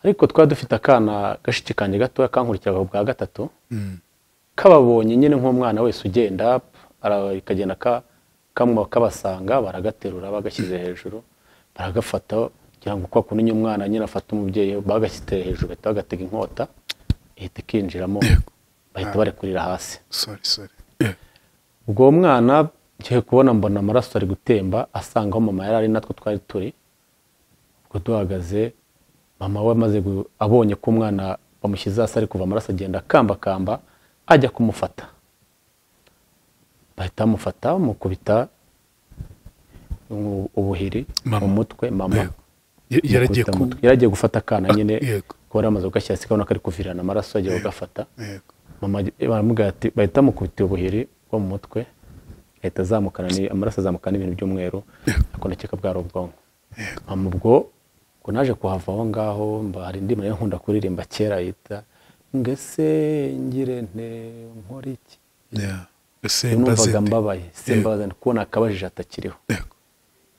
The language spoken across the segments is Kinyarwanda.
ariko twari dufite akana gashikikanye gato kankurikiraga bwa gatatu kababonye nyine nk'umwana wese ugenda ikagenda kamwe kabasanga baragaterura bagashyize hejuru baragafata kugira ngo kwa kunnya umwana nyine afata umubyeyi bagashyiteye hejuru bahita bagatega inkota ihita kinjiramo bahita barekurira hasi sorry ubwo umwana ngiye kubona mbona amaraso ari gutemba asanga aho mama yari ari natwe twari turi ubwo duhagaze mama we amaze abonye ko umwana bamushyize hasi ari kuva amaraso agenda kamba ajya kumufata bahita mufata mukubita ubuhiri mu mutwe mama yaragiye gufata akana nyine ko amaze gugashyira sikabona kari kuvirana amaraso agiye gufata mama baramubwira ati bahita mukubita ubuhiri bwo mu mutwe ahita azamukana ni amaraso azamukana ibintu by'umweru akonekeka bwa ubwonko mama ubwo ko naje kuhava aho ngaho hari ndimo nkunda kuririmba kera yita ngese ngire nte nkora iki numvaga mbabaye sembaza kubona akabajije atakiriho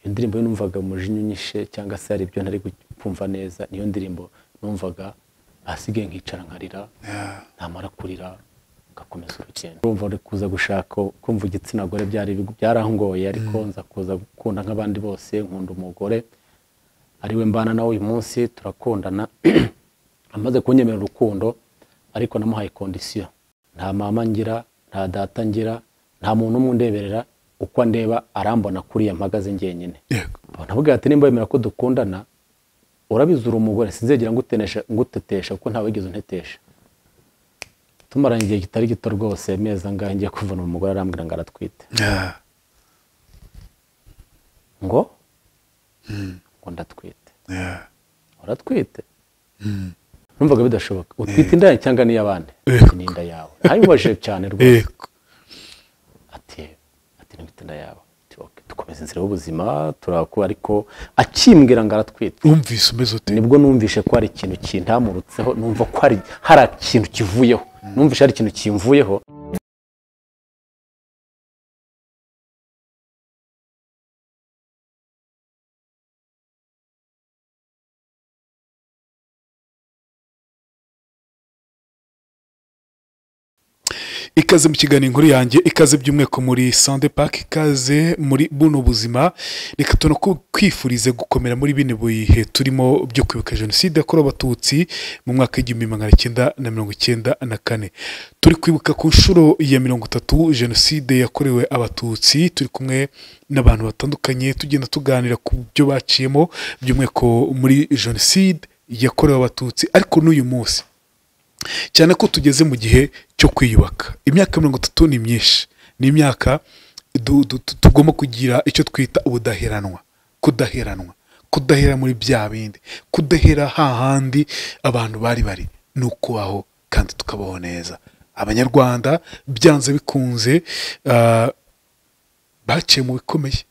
indirimbo numvaga umujinya unyishe cyangwa se ari ibyo ntari kumva neza niyo ndirimbo numvaga asigaye nkicara nkarira namara kurira gakomeza urugendo urumva uri kuza gushaka kumva igitsina gore byarangoye ariko nza kuza gukunda nk'abandi bose nkunda umugore ariwe mbana nawe uyu munsi turakundana amaze kunyemerera urukundo ariko namuhaye condition nta mama ngira nta data ngira nta muntu umwe uko ndeba arambona kuri ya mpagaze ngenyine navuga ati nimba yemera ko dukundana urabizura umugore sinzegera ngutetesha kuko ntawe wigeze untetesha tumaranye igihe kitari gito rwose meza ngahe ngiye kuvuna umugore arambwira ngo aratwite ngo ndatwite uratwite numvaga bidashoboka utwite inda cyangwa ni yabandi ni inda yawe ntabibaje cyane rwose ati n'inda yawe dukomeza inzira y'ubuzima turakora ariko akimbwira ngo aratwite umvise umeze ute nibwo numvishe ko hari ikintu kintamurutseho numva ko hari ikintu kivuyeho numvishe hari ikintu kimvuyeho ikaze mu kiganiro inkuru yanjye ikaze by'umweko muri Sunday Park ikaze muri buno buzima reka tuno kwifurize gukomera muri bine bihe turimo byo kwibuka jenoside yakorewe abatutsi mu mwaka w'1994 turi kwibuka ku nshuro ya 30 jenoside yakorewe abatutsi turi kumwe n'abantu batandukanye tugenda tuganira ku byo baciyemo by'umweko muri jenoside yakorewe abatutsi ariko n'uyu munsi cyane ko tugeze mu gihe cyo kwiyubaka imyaka 30 ni myinshi ni imyaka tugomba kugira icyo twita ubudaheranwa kudahera muri bya bindi kudahera hahandi abantu bari nuko aho kandi tukabaho neza abanyarwanda byanze bikunze baciye mu bikomeye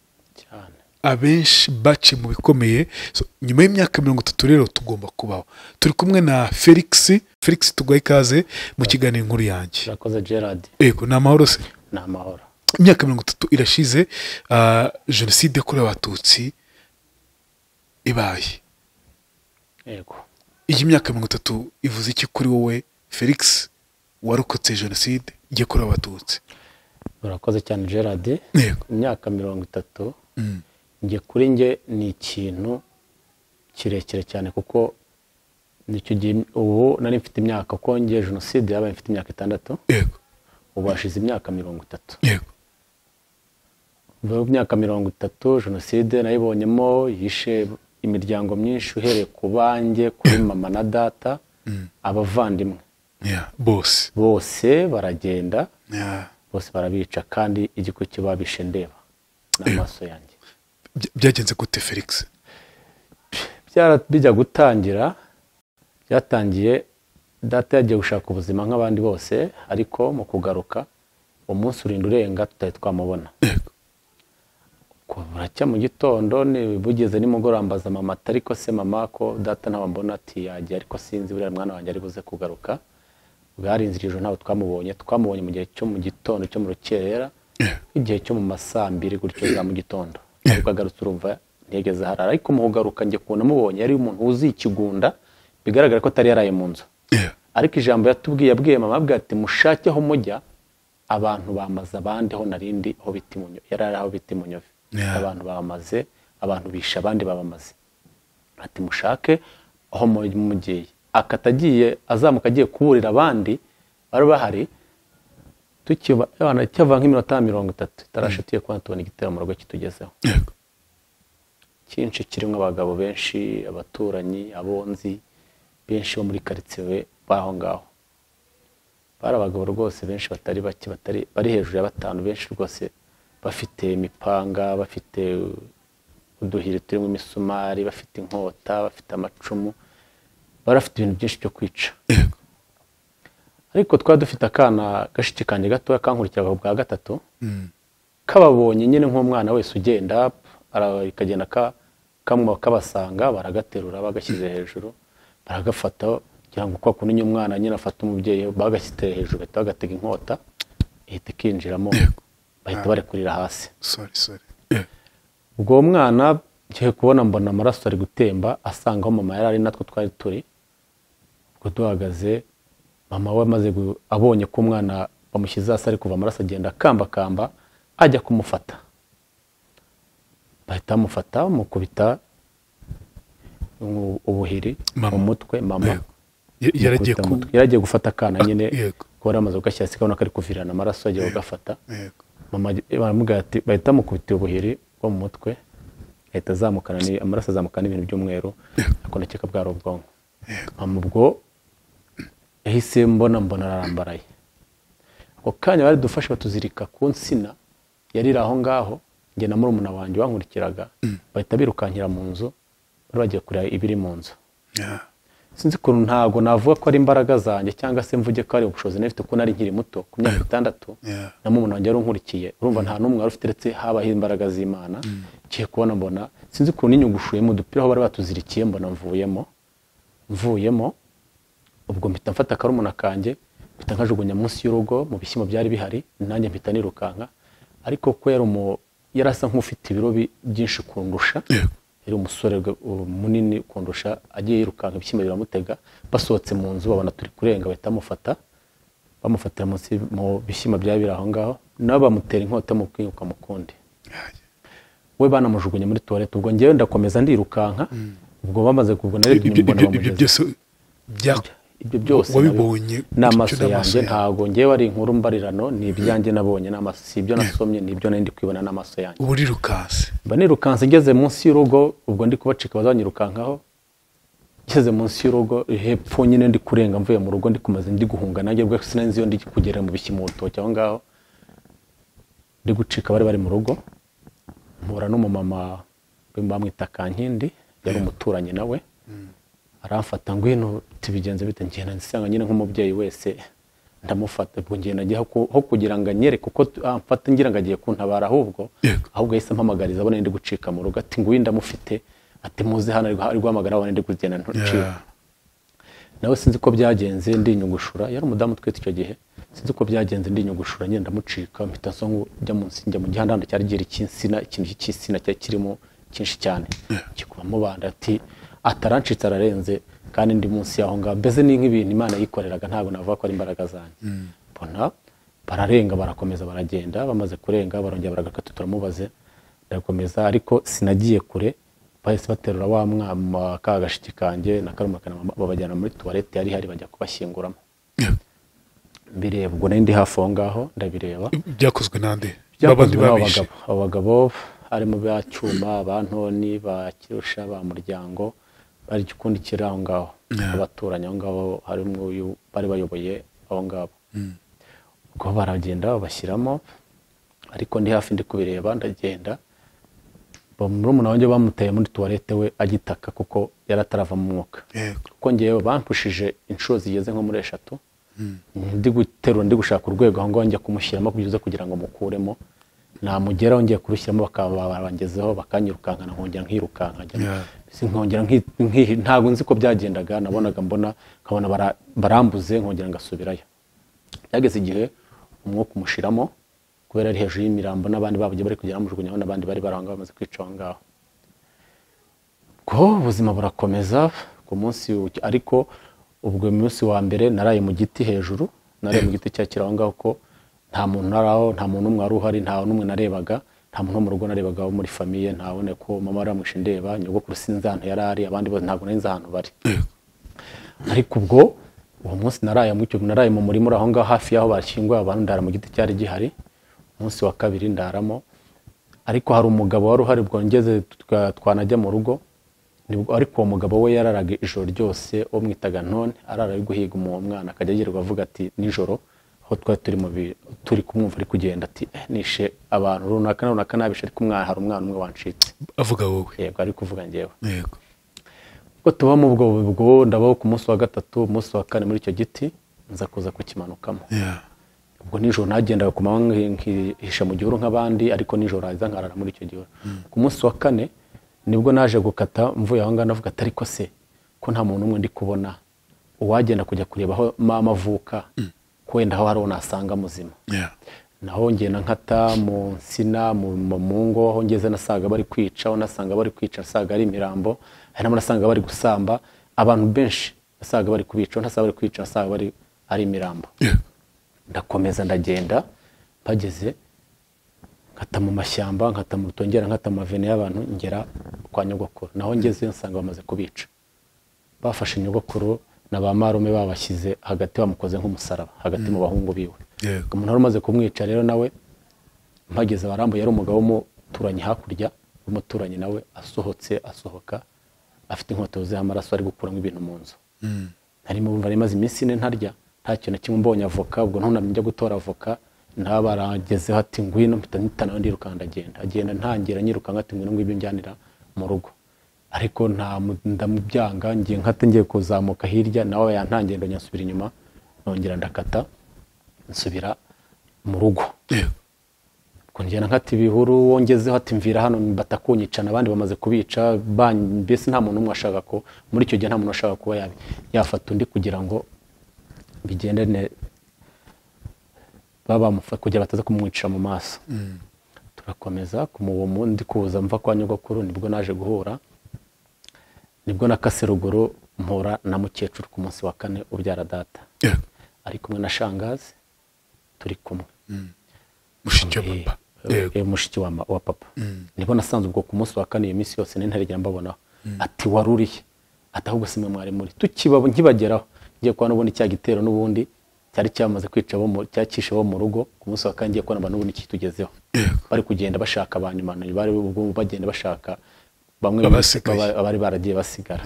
abenshi baciye mu bikomeye nyuma y'imyaka 30 rero tugomba kubaho turi kumwe na Felix tugaye ikaze mu kiganiro inkuru yanjye urakoze Gerard yego ni amahoro se ni amahoro imyaka 30 irashize jenoside yakorewe abatutsi ibaye yego iyi myaka 30 ivuze iki kuri wowe Felix warokotse jenoside yakorewe abatutsi urakoze cyane Gerard yego imyaka 30 nge kuri nge ni ikintu kirekire cyane kuko nicyo gihe ubu nari mfite imyaka ko nge jenoside yabaye mfite imyaka 6 yego ubu hashize imyaka 30 yego mu myaka 30 jenoside nayibonyemo yishe imiryango myinshi uhereye ku banjye kuri mama na data abavandimwe bose baragenda bose barabica kandi igiko kibabishe ndeba n'amaso yanjye byagenze gute Felix bijya gutangira byatangiye data yagiye gushaka ubuzima nk'abandi bose ariko mu kugaruka umunsi urinda urenga tutari twamubona buracya mu gitondo bugeze nimugoroba mbaza mama ariko se mama ko data ntabambona ati yagiye ariko sinzi buriya mwana wanjye ari buze kugaruka bwarinzirije ntawe twamubonye mu gihe cyo mu gitondo cyo mu rukerera igihe cyo mu masambiri gutyo za mu gitondo ariko agarutse urumva ntegeze harara ariko mu kugaruka nge kubona mubonye ari umuntu uzi ikigunda bigaragara ko atari yaraye mu nzu ariko ijambo yabwiye mama abwira ati mushake aho mujya abantu bamaze abandi aho narindi aho biti munyo yarari aho biti munyove abantu bamaze abantu bisha abandi babamaze ati mushake aho mugiye akatagiye azamuka agiye kuburira abandi bari bahari tukiba abana cyava nk'iminota 30 tarashatiye kwa Antoni gitera mu rugo kitugezeho cyinshi kirimo abagabo benshi abaturanyi abonzi benshi bo muri quartier baho ngaho bari abagabo rwose benshi batari bake bari hejuru ya batanu benshi rwose bafite imipanga bafite uduhiri turimo imisumari bafite inkota bafite amacumu barafite ibintu byinshi byo kwica ariko dufite akana gashikikanye gato kankurikiraga bwa gatatu kababonye nyine nk'umwana wese ugenda arikagenda kamwe kabasanga baragaterura bagashyize hejuru baragafata kugira ngo kwa kunnya umwana nyine afata umubyeyi bagashyite hejuru bagatega inkota ihita kinjiramo bahita barekurira hasi sorry ubwo mwana giye kubona mbona amaraso ari gutemba asanga aho mama yari natwo twari turi ubwo duhagaze mama we maze abonye ko umwana bamushyize hasi ari kuva amaraso agenda kamba ajya kumufata bahita mufata mukubita ubuhiri mu mutwe mama yaragiye gufata akana nyine ko amaze ugashyasi kabona kari kuvirana amaraso agiye gufata mama baramubwira ati bahita mukubita ubuhiri bwo mu mutwe ahita azamukana ni amaraso azamukana ibintu by'umweru akonekeka bwa ubwonko mama ubwo yahise mbona ararambaraye ako kanya bari dufashe batuzirika ku nsina yarira aho ngaho nge na murumuna wanjye wankurikiraga bahita birukankira mu nzu bari bagiye kureba ibiri mu nzu sinzi ko ntago navuga ko ari imbaraga zanjye cyangwa se mvuge ko ari ubushobozi nafite ko nari nkiri muto ku myaka 6 na murumuna wanjye yarunkurikiye urumva nta numwe wari ufite uretse habaho imbaraga z'Imana kiye kubona mbona sinzi ko ninyugushuye mu dupira aho bari batuzirikiye mbona mvuyemo ubwo mpita mfata karumuna kanje mpita nkajugunya munsi y'urugo mu bishyimo byari bihari nanjye mpita nirukanka ariko ko yarasa nk'ufite ibiro byinshi kundusha yari umusore munini kundusha agiye yirukanka ibishyimo biramutega basohotse mu nzu babona turi kurenga bahita bamufatira munsi mu bishyimo byari aho ngaho nabo bamutera inkota mu kwiruka mu kundi we banamujugunya muri toilette ubwo ngewe ndakomeza ndirukanka ubwo bamaze kubona rero ibyo byose wabibonye n'amaso yanjye ntago ngewe ari inkuru mbarirano ni ibyanjye nabonye n'amaso si ibyo nasomye ni ibyo nari ndi kwibona n'amaso yanjye uburi rukanse nirukanse ngeze munsi y'urugo ubwo ndi kubacika bazanyirukankaho ngeze munsi y'urugo hepfo nyine ndi kurenga mvuye mu rugo ndi kumaze ndi guhunga nanjye bwo sinanzi yo ndi kugera mu bishyimo utoke aho ngaho ndi gucika bari mu rugo mpura n'umumama bamwita Kankindi yari umuturanyi nawe aramfata ngwino tibigenze bite ngenda nsanga nyine nk'umubyeyi wese ndamufata ubwo ngenda nagiye ho kugira ngo anyere kuko amfata ngira ngo agiye kuntabara ahubwo yahise mpamagariza abone ndi gucika mu rugo ati ngwino ndamufite ati muze hano ari guhamagara abone ndi kugenda ntucika nawe sinzi ko byagenze ndi nyugushura yari umudamu twete icyo gihe sinzi ko byagenze ndi nyugushura nyine ndamucika mpita songo njya munsi njya mu gihanda cyari gira ikinsina ikintu cy'ikisina cyari kirimo cyinshi cyane kikubamo banda ati atarancitse ararenze kandi ndi munsi yaho ngaho mbese ni nk'ibintu Imana yikoreraga ntabwo navuga ko ari imbaraga zanjye mbona bararenga barakomeza baragenda bamaze kurenga barongera baragaka turamubaze ndakomeza ariko sinagiye kure bahise baterura wa mwama kagashiki kanje na karumukana babajyana muri toilette yari hari bajya kubashyinguramo mbireba ubwo ndi hafi aho ngaho ndabireba byakozwe nande babandi babishe abagabo harimo bacyuma abantoni bakirusha ba muryango bari gikundikira aho ngaho abaturanye aho ngaho harimo bari bayoboye aho ngaho ubwo baragenda bashyiramo ariko ndi hafi ndi kubireba ndagenda murumuna wanjye bamuteye muri toilette we agitaka kuko yaratarava mu mwuka kuko ngewe bampushije inshuro zigeze nko muri 3 ndi guterura ndi gushaka urwego aho ngaho njya kumushyiramo kugira ngo mukuremo namugeraho ngiye kurushyiramo bakabangezeho bakanyirukankana nkongera nkirukanka nkongera ntago nzi ko byagendaga nabonaga mbona nkabona barambuze nkongera ngasubirayo byageze igihe umwuka umushiramo kubera ari hejuru y'imirambo n'abandi babugiye bari kugera mujugunyaho n'abandi bari baranga bamaze kwica aho ngaho ko ubuzima burakomeza ko ku munsi ariko ubwo munsi wa mbere naraye mu giti hejuru naraye mu giti cyakira aho ngaho ko nta muntu naraho nta muntu umwe wari uhari nta n'umwe narebaga nta muntu wo mu rugo narebaga wo muri famiye ntabone ko mama aramwishe ndeba nyogokuru sinzi ahantu yari ari abandi bose ntabwo nari nzi ahantu bari ariko ubwo uwo munsi naraye mu murima uri aho ngaho hafi y'aho bashyinguye abantu ndara mu giti cyari gihari umunsi wa kabiri ndaramo ariko hari umugabo wari uhari ubwo ngeze twanajya mu rugo ariko uwo mugabo we yararaga ijoro ryose wo mwitaga Ntone arara ari guhiga umwana akajya yirirwa avuga ati nijoro aho twari turi kumwumva ari kugenda ati nishe abantu runaka nabishe ariko hari umwana umwe wancitse avuga wowe yego ari kuvuga njyewe yego ubwo tuba mu bwo ndabaho ku munsi wa gatatu umunsi wa kane muri icyo giti nza kuza kukimanukamo ubwo nijoro nagendaga ku manywa nkihisha mu gihuru nk'abandi ariko nijoro haza nkarara muri icyo gihuru ku munsi wa kane nibwo naje gukata mvuye aho ngaho navuga ati ariko se ko nta muntu umwe ndi kubona uwagenda kujya kureba aho mama avuka kwenda aho hariho nasanga muzima naho ngenda nkata mu nsina mu ngo aho ngeze nasaga bari kwica aho nasanga bari kwica nasaga ari imirambo hari n'amo nasanga bari gusamba abantu benshi nasaga bari kubica nasaga bari kwica nasaga bari ari imirambo ndakomeza ndagenda bageze nkata mu mashyamba nkata mu rutongera nkata mu mavene y'abantu ngera kwa nyogokuru naho ngeze nsanga bamaze kubica bafashe nyogokuru na ba marume babashyize hagati bamukoze nk'umusaraba hagati mu bahungu biwe umuntu wari umaze kumwica rero nawe mpageze barambuye yari umugabo w'umuturanyi hakurya w'umuturanyi nawe asohoka afite inkweto zuzuye amaraso ari gukuramo ibintu mu nzu harimo bumva rimaze iminsi ine ntarya nta kintu kimwe mbonye avoka ubwo ntunamye njya gutora avoka ntabaragezeho ati ngwino mpita nitanawe ndiruka agenda ntangira nyiruka ngati ngwino ngwibyo njyanira mu rugo ariko ndamubyanga ngiye nkate ngiye kuzamuka hirya nawe yantangiye ndo nyasubira inyuma nongera ndakata nsubira mu rugo kongera nkati bihuru wongezeho ati mvira hano batakunyicana abandi bamaze kubica mbese nta muntu umwe ashaka ko muri icyo gihe nta muntu ashaka kuba yafata undi kugira ngo bigende babamufata kugira bataza kumwicira mu maso turakomeza kumuwo ndi kuza mva kwa nyogokuru nibwo naje guhura nibwo nakase ruguru mpura na mukecuru ku munsi wa kane ubyara data ari kumwe na shangazi turi kumwe mushiki wa papa nibwo nasanze ubwo ku munsi wa kane iyo minsi yose ntarigera mbabonaho ati waruriye ati ahubwo simwe mwari muri tukibabo nkibageraho ngiye kubona ubundi cya gitero n'ubundi cyari cyamaze kwica cyakishe bo mu rugo ku munsi wa kane ngiye kubona abantu n'ubundi kitugezeho bari kugenda bashaka abanyuma bari bagenda bashaka bamwe bari baragiye basigara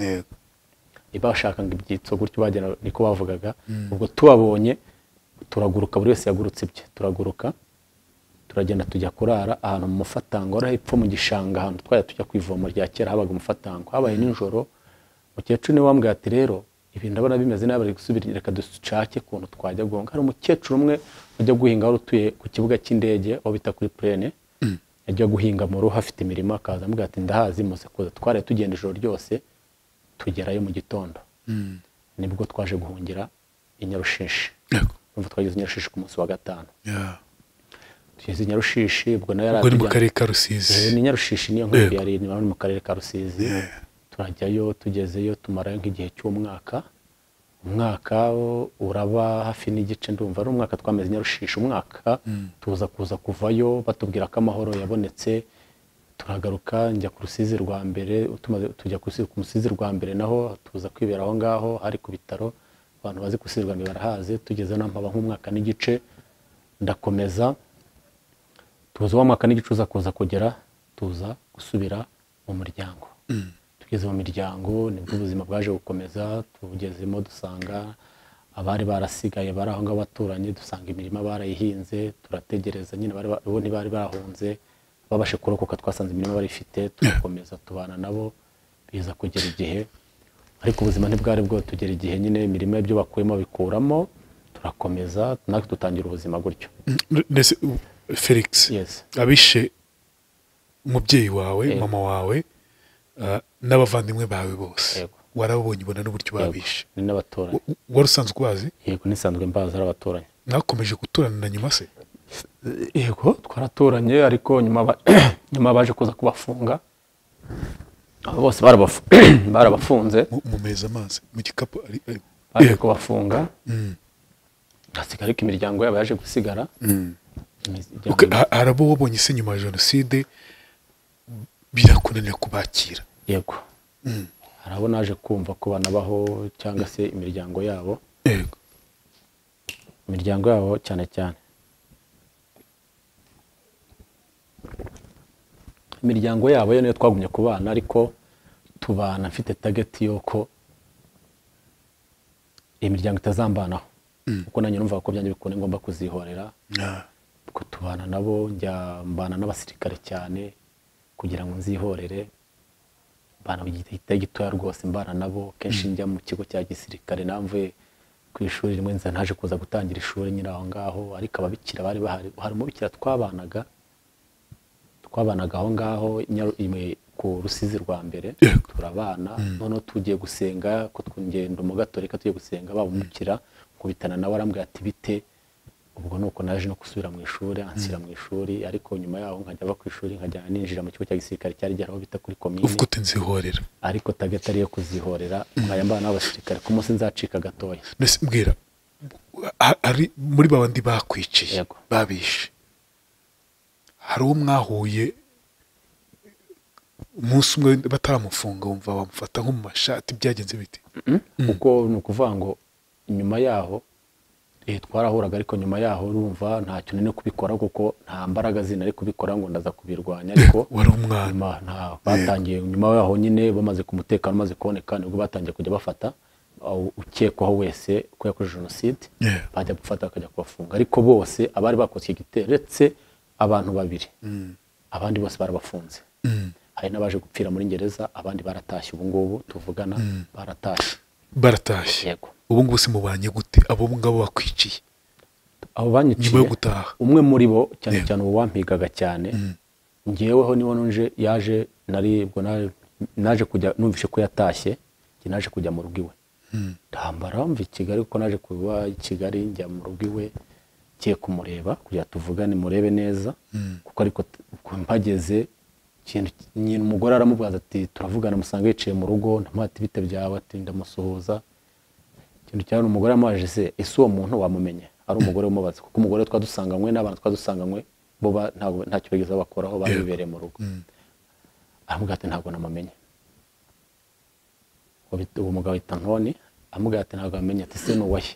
bashaka ngo ibyitso gutyo bagenda niko bavugaga ubwo tubabonye turaguruka buri wese yagurutse ibye turaguruka turagenda tujya kurara ahantu mu mufatango ari hepfo mu gishanga ahantu twaya tujya kwivoma rya kera habaga umufatango habaye nijoro mukecuru niwe wambwiye ati rero ibi ndabona bimeze nabi bari gusubira reka dushake kuntu twajya guhunga hari umukecuru umwe ujya guhinga wari utuye ku kibuga cy'indege aho bita kuri plane ajya guhinga mu ruhu hafite imirimo akaza ambwira ati ndahazi muze kuza twaraye tugenda ijoro ryose tugerayo mu gitondo nibwo twaje guhungira i Nyarushishi umva twageze i Nyarushishi ku munsi wa gatanu tugeze i Nyarushishi ubwo nayo yari mu karere ka Rusizi ni Nyarushishi niyo nkuru yari mu karere ka Rusizi turajyayo tugezeyo tumarayo nk'igihe cy'umwaka uraba hafi n'igice ndumva ari umwaka twameze Nyarushishi umwaka kuza kuvayo batubwira ko amahoro yabonetse turagaruka njya ku Rusizi rwa mbere tujya ku Rusizi rwa mbere naho tuza kwibera aho ngaho hari ku bitaro abantu bazi ku Rusizi rwa mbere barahaze tugeze nampaba nk'umwaka n'igice ndakomeza tuza umwaka n'igice uza kuza kugera tuza gusubira mu muryango tugeze mu miryango nibwo ubuzima bwaje gukomeza tugezemo dusanga abari barasigaye bari aho ngaho baturanye dusanga imirima barayihinze turategereza nyine bari bahunze babashe kurokoka twasanze imirima barifite turakomeza tubana nabo biza kugera igihe ariko ubuzima ntibwari bwo tugera igihe nyine imirima y'ibyo bakuyemo bikuramo turakomeza natwe dutangira ubuzima gutyo Felix abishe umubyeyi wawe mama wawe n'abavandimwe bawe bose warabonye ubona n'uburyo babishe ni n'abaturanyi wari usanzwe ubazi yego nisanzwe mbazi ari abaturanyi mwakomeje guturana na nyuma se yego twaraturanye ariko nyuma baje kuza kubafunga bose barabafunze mu meza amazi mu gikapu baje kubafunga hasigara ariko imiryango yabo yaje gusigara. hari abo wabonye se nyuma ya jenoside birakunanira kubakira? Yego, hari abo naje kumva ko banabaho cyangwa se imiryango yabo. Yego, imiryango yabo cyane cyane imiryango yabo yo niyo twagumye kubana, ariko tubana mfite target yuko imiryango itazambanaho kuko nanjye numva ko byanjye bikone ngomba kuzihorera. Kuko tubana nabo, njya mbana n'abasirikare cyane kugira ngo nzihorere. Bana bigite gitoya rwose mbana nabo, kenshi njya mu kigo cya gisirikare namvuye ku ishuri rimwe nza ntaje kuza gutangira ishuri nyine aho ngaho, ariko ababikira bari bahari. Hari umubikira twabanaga aho ngaho ku Rusizi rwa mbere, turabana. Noneho tugiye gusenga ko twungenda umugatorika, tugiye gusenga babumukira kubitana nawe, arambwira ati bite. Ubwo nuko naje no gusubira mu ishuri, ansira mu ishuri, ariko nyuma yaho nkajya aba ku ishuri nkajya ninjira mu kigo cya gisirikare cyari giharaho bita kuri komine. uvuga uti nzihorera, ariko target ari yo kuzihorera, nkaya mbana n'abasirikare ku munsi nzacika gatoya. nese mbwira, ari muri babandi bakwiciye babishe, hari uwo mwahuye umunsi umwe bataramufunga wumva bamufata nko mu mashati, byagenze bite? Kuko ni ukuvuga ngo nyuma yaho twarahuraga, ariko nyuma yaho urumva ntacyo nene kubikora kuko nta mbaraga zinari kubikora ngo ndaza kubirwanya. Ariko wari umwana, batangiye nyuma yaho nyine bamaze ku mutekano umaze kuboneka, nibwo batangiye kujya bafata ukekwaho wese ko yakoze jenoside, bajya gufata bakajya kubafunga. Ariko bose abari bakoze igitero uretse abantu babiri, abandi bose barabafunze. Hari n'abaje gupfira muri gereza, abandi baratashye. Ubu ngubu tuvugana baratashye. Yego, ubu ngubu se mubanye gute abo ngabo bakwiciye? abo banyiciye nyuma yo gutaha, umwe muri bo cyane cyane uwo wampigaga cyane, ngeweho niwo nuje yaje, naje kujya numvishe ko yatashye, naje kujya mu rugo iwe. Ndambara mva i Kigali kuko naje kuba i Kigali, njya mu rugo iwe ngiye kumureba kugira tuvugane murebe neza. Kuko ariko mpageze nyine umugore aramubaza ati turavugana, musanga yicaye mu rugo, ntamati bite byawe, ati ndamusuhuza. Ikintu cyane umugore amaje se ese uwo muntu wamumenye? Ari umugore umubaza kuko umugore twadusanganywe n'abantu twadusanganywe bo ntacyo bigeze bakoraho, baribereye mu rugo. Aramubwira ati ntabwo namumenye. Uwo mugabo yita Ntoni, amubwira ati ntabwo amenye. Ati se nuwahe?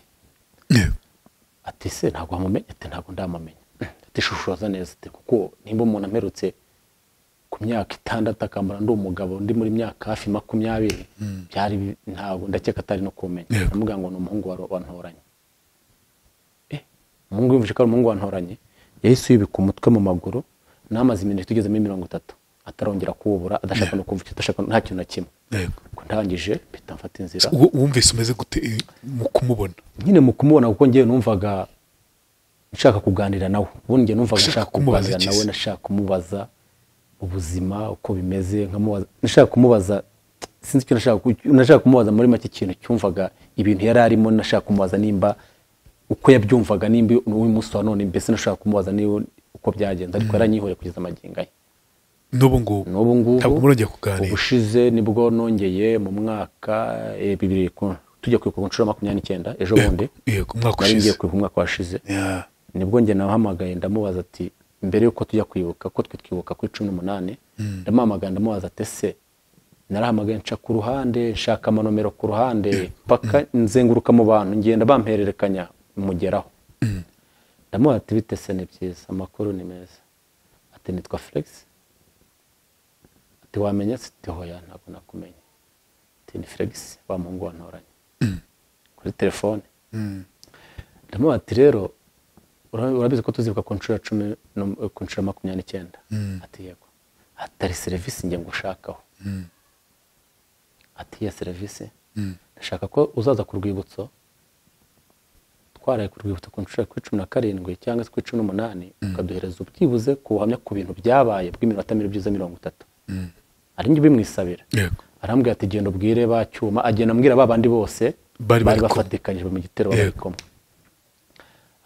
Ati se ntabwo wamumenye? Ati ntabwo ndamumenye. Ati shushoza neza, ati kuko nimba umuntu amperutse ku myaka 6 akambara ndi umugabo ndi muri myaka hafi 20, byari ntabwo ndakeka atari no kumenya. Amubwira ngo ni umuhungu wa Ntoranye. Umuhungu yumvise ko ari umuhungu wa Ntoranye, yahise yubika umutwe mu maguru, namaze iminota tugeze muri 30 atarongera kuwubura, adashaka no kumva icyo adashaka, nta kintu na kimwe. Ko ntangije mpita mfata inzira. Wumvise umeze gute mu kumubona? Nyine mu kumubona kuko ngiye numvaga nshaka kuganira nawe. Ubundi ngiye numvaga nshaka kuganira nawe, nashaka kumubaza ubuzima uko bimeze, nkamubaza, nashaka kumubaza sinzi icyo nashaka kumubaza muri make ikintu cyumvaga ibintu yari arimo, nashaka kumubaza nimba uko yabyumvaga, nimba uyu munsi wa none mbese nashaka kumubaza niyo uko byagenze. Ariko yaranyihore kugeza amagingo ye. N'ubu ngubu ntabwo murongeye kuganira? Ubushize nibwo nongeye mu mwaka 2000 tujya kwibuka ku nshuro 29 ejo bundi. Yego, umwaka ushize. Ngiye kwibuka umwaka washize. Nibwo njye nahamagaye ndamubaza ati mbere yuko tujya kwibuka ko twibuka ku 18, ndamuhamagaye ndamubaza ati se narahamagaye nca ku ruhande, nshaka amanomero ku ruhande, paka nzenguruka mu bantu ngenda bampererekanya mugeraho. Ndamubaza ati bite se? Ni byiza, amakuru ni meza. Ati nitwa Felix. Ati wamenye? Ati hoya ntabwo nakumenye. Ati ni Felix wa muhungu wa Ntoranye kuri telefone. Ndamubaza ati rero urabizi ko tuzibuka ku nshuro 10 ku nshuro 29? Ati yego. Atari serivisi ngiye ngushakaho. Ati ya serivisi ndashaka ko uzaza ku rwibutso, twaraye ku rwibutso ku nshuro 17 cyangwa se 18, ukaduhereza ubyibuze kuhamya ku bintu byabaye bw'iminota 30. Ari njye bimwisabira. Arambwira ati genda ubwire Bacyuma, agenda ambwira babandi bose bari bafatikanyije mu gitero babikoma.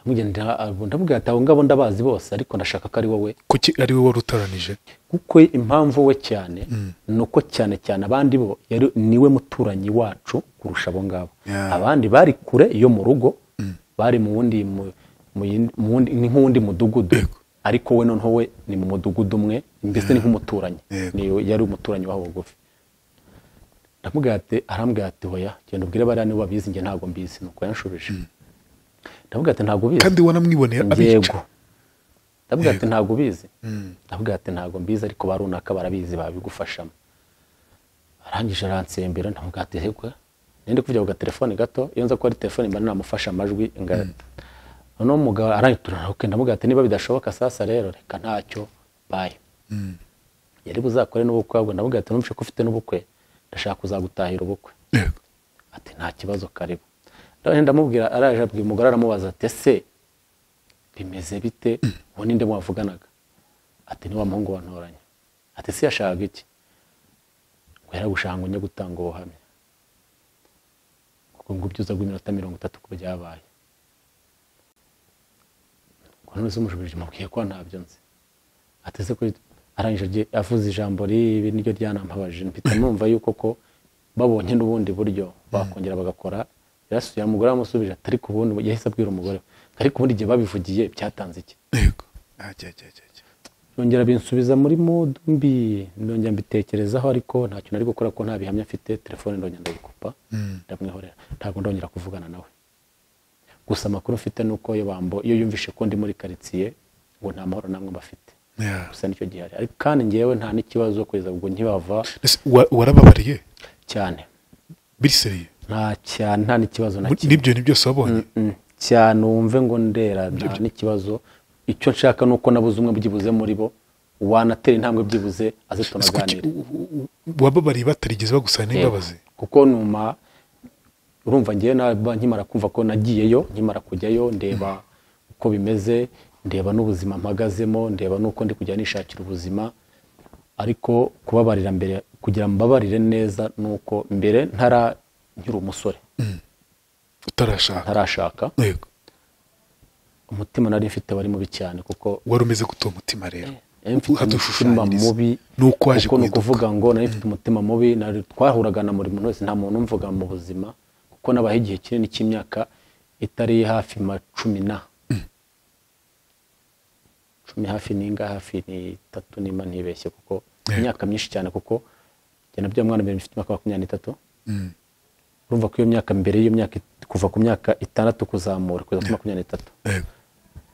ndavuga ati abo ngabo ndabazi bose ariko ndashaka ko ari wowe. Kuki ari wowe warutoranije? Kuko impamvu we cyane nuko cyane cyane abandi bo niwe muturanyi wacu kurusha abo ngabo. Abandi bari kure iyo mu rugo, bari mu wundi ni nk'undi mudugudu, ariko we noneho we ni mu mudugudu umwe, mbese ni nk'umuturanyi, yari umuturanyi wabo bugufi. Arambwira ati hoya genda ubwire bariya nibo babizi, njye ntabwo mbizi. Nuko yanshubije. Ndavuga ati ntabwo ubizi. Kandi wanamwiboneye abica. Ndavuga ati ntabwo ubizi. Ndavuga ati ntabwo mbizi ariko barunaka barabizi babigufashamo. Arangije aransembera. Ndavuga ati hekwe nende kuvuga ku telefone gato, iyo nza ko ari telefone mba namufasha amajwi noneho umugabo aranyitura. Ndavuga ati niba bidashoboka sasa rero reka ntacyo baye. Yari buzakore n'ubukwe bwe. Ndavuga ati numvishe ko ufite n'ubukwe, ndashaka kuzagutahira ubukwe. Ati nta kibazo karibu. Ndamubwira, araje abwira umugore, aramubaza ati ese bimeze bite, uwo ninde mwavuganaga? Ati ni wa muhungu wantoranya. Ati se yashakaga iki? Ngo yaragushaka ngo njye gutanga ubuhamya. Kuko ngo byuza rw'iminota 30 ku byabaye. Ngo none se umujubije mubwiye ko ntabyo nzi. Ati se ko arangije avuze ijambo ribi niryo ryanampabaje, mpita numva yuko ko babonye n'ubundi buryo bakongera bagakora. Yarasuye umugore amusubije ati ariko ubundi yahise abwira umugore ariko ubundi gihe babivugiye byatanze iki? Yego. Yongera binsubiza muri mood mbi, ndongera mbitekerezaho ariko ntacyo nari gukora ko nta bihamya mfite. Telefone ndongera ndayikupa, ndamwihorera, ntabwo ndongera kuvugana nawe. Gusa amakuru mfite nuko iyo yumvishe ko ndi muri quartier ngo nta mahoro namwe bafite. Gusa nicyo gihari, ariko kandi ngewe nta n'ikibazo kweza ubwo nkibava. Warababariye cyane biriseriye? Nta n'ikibazo na kimwe. Nibyo ni byose wabonye cyane wumve ngo ndera nta n'ikibazo. Icyo nshaka nuko nabuze umwe byibuze muri bo wanatera intambwe byibuze aze tunaganira. Wababariye batarigeze bagusana n'imbabazi? Kuko numa urumva ngiye nkimara kumva ko nagiyeyo, nkimara kujyayo ndeba uko bimeze, ndeba n'ubuzima mpagazemo, ndeba nuko ndi kujya nishakira ubuzima. Ariko kubabarira mbere kugira mbabarire neza nuko mbere nkiri umusore utarashaka. Yego. Umutima nari mfite wari mubi cyane kuko wari umeze guto umutima rero. Umutima mubi nuko waje kuvuga ngo nari mfite umutima mubi. Twahuraga na muri muntu wese, nta muntu umvuga mu buzima kuko nabaye igihe kinini cy'imyaka itari hafi 10 hafi ninga hafi ni 3 nima ntibeshye kuko imyaka myinshi cyane kuko njye nabyo mwana mbere mfite 23. Urumva ko iyo myaka mbere iyo myaka kuva ku myaka 6 kuzamura kugeza ku 23.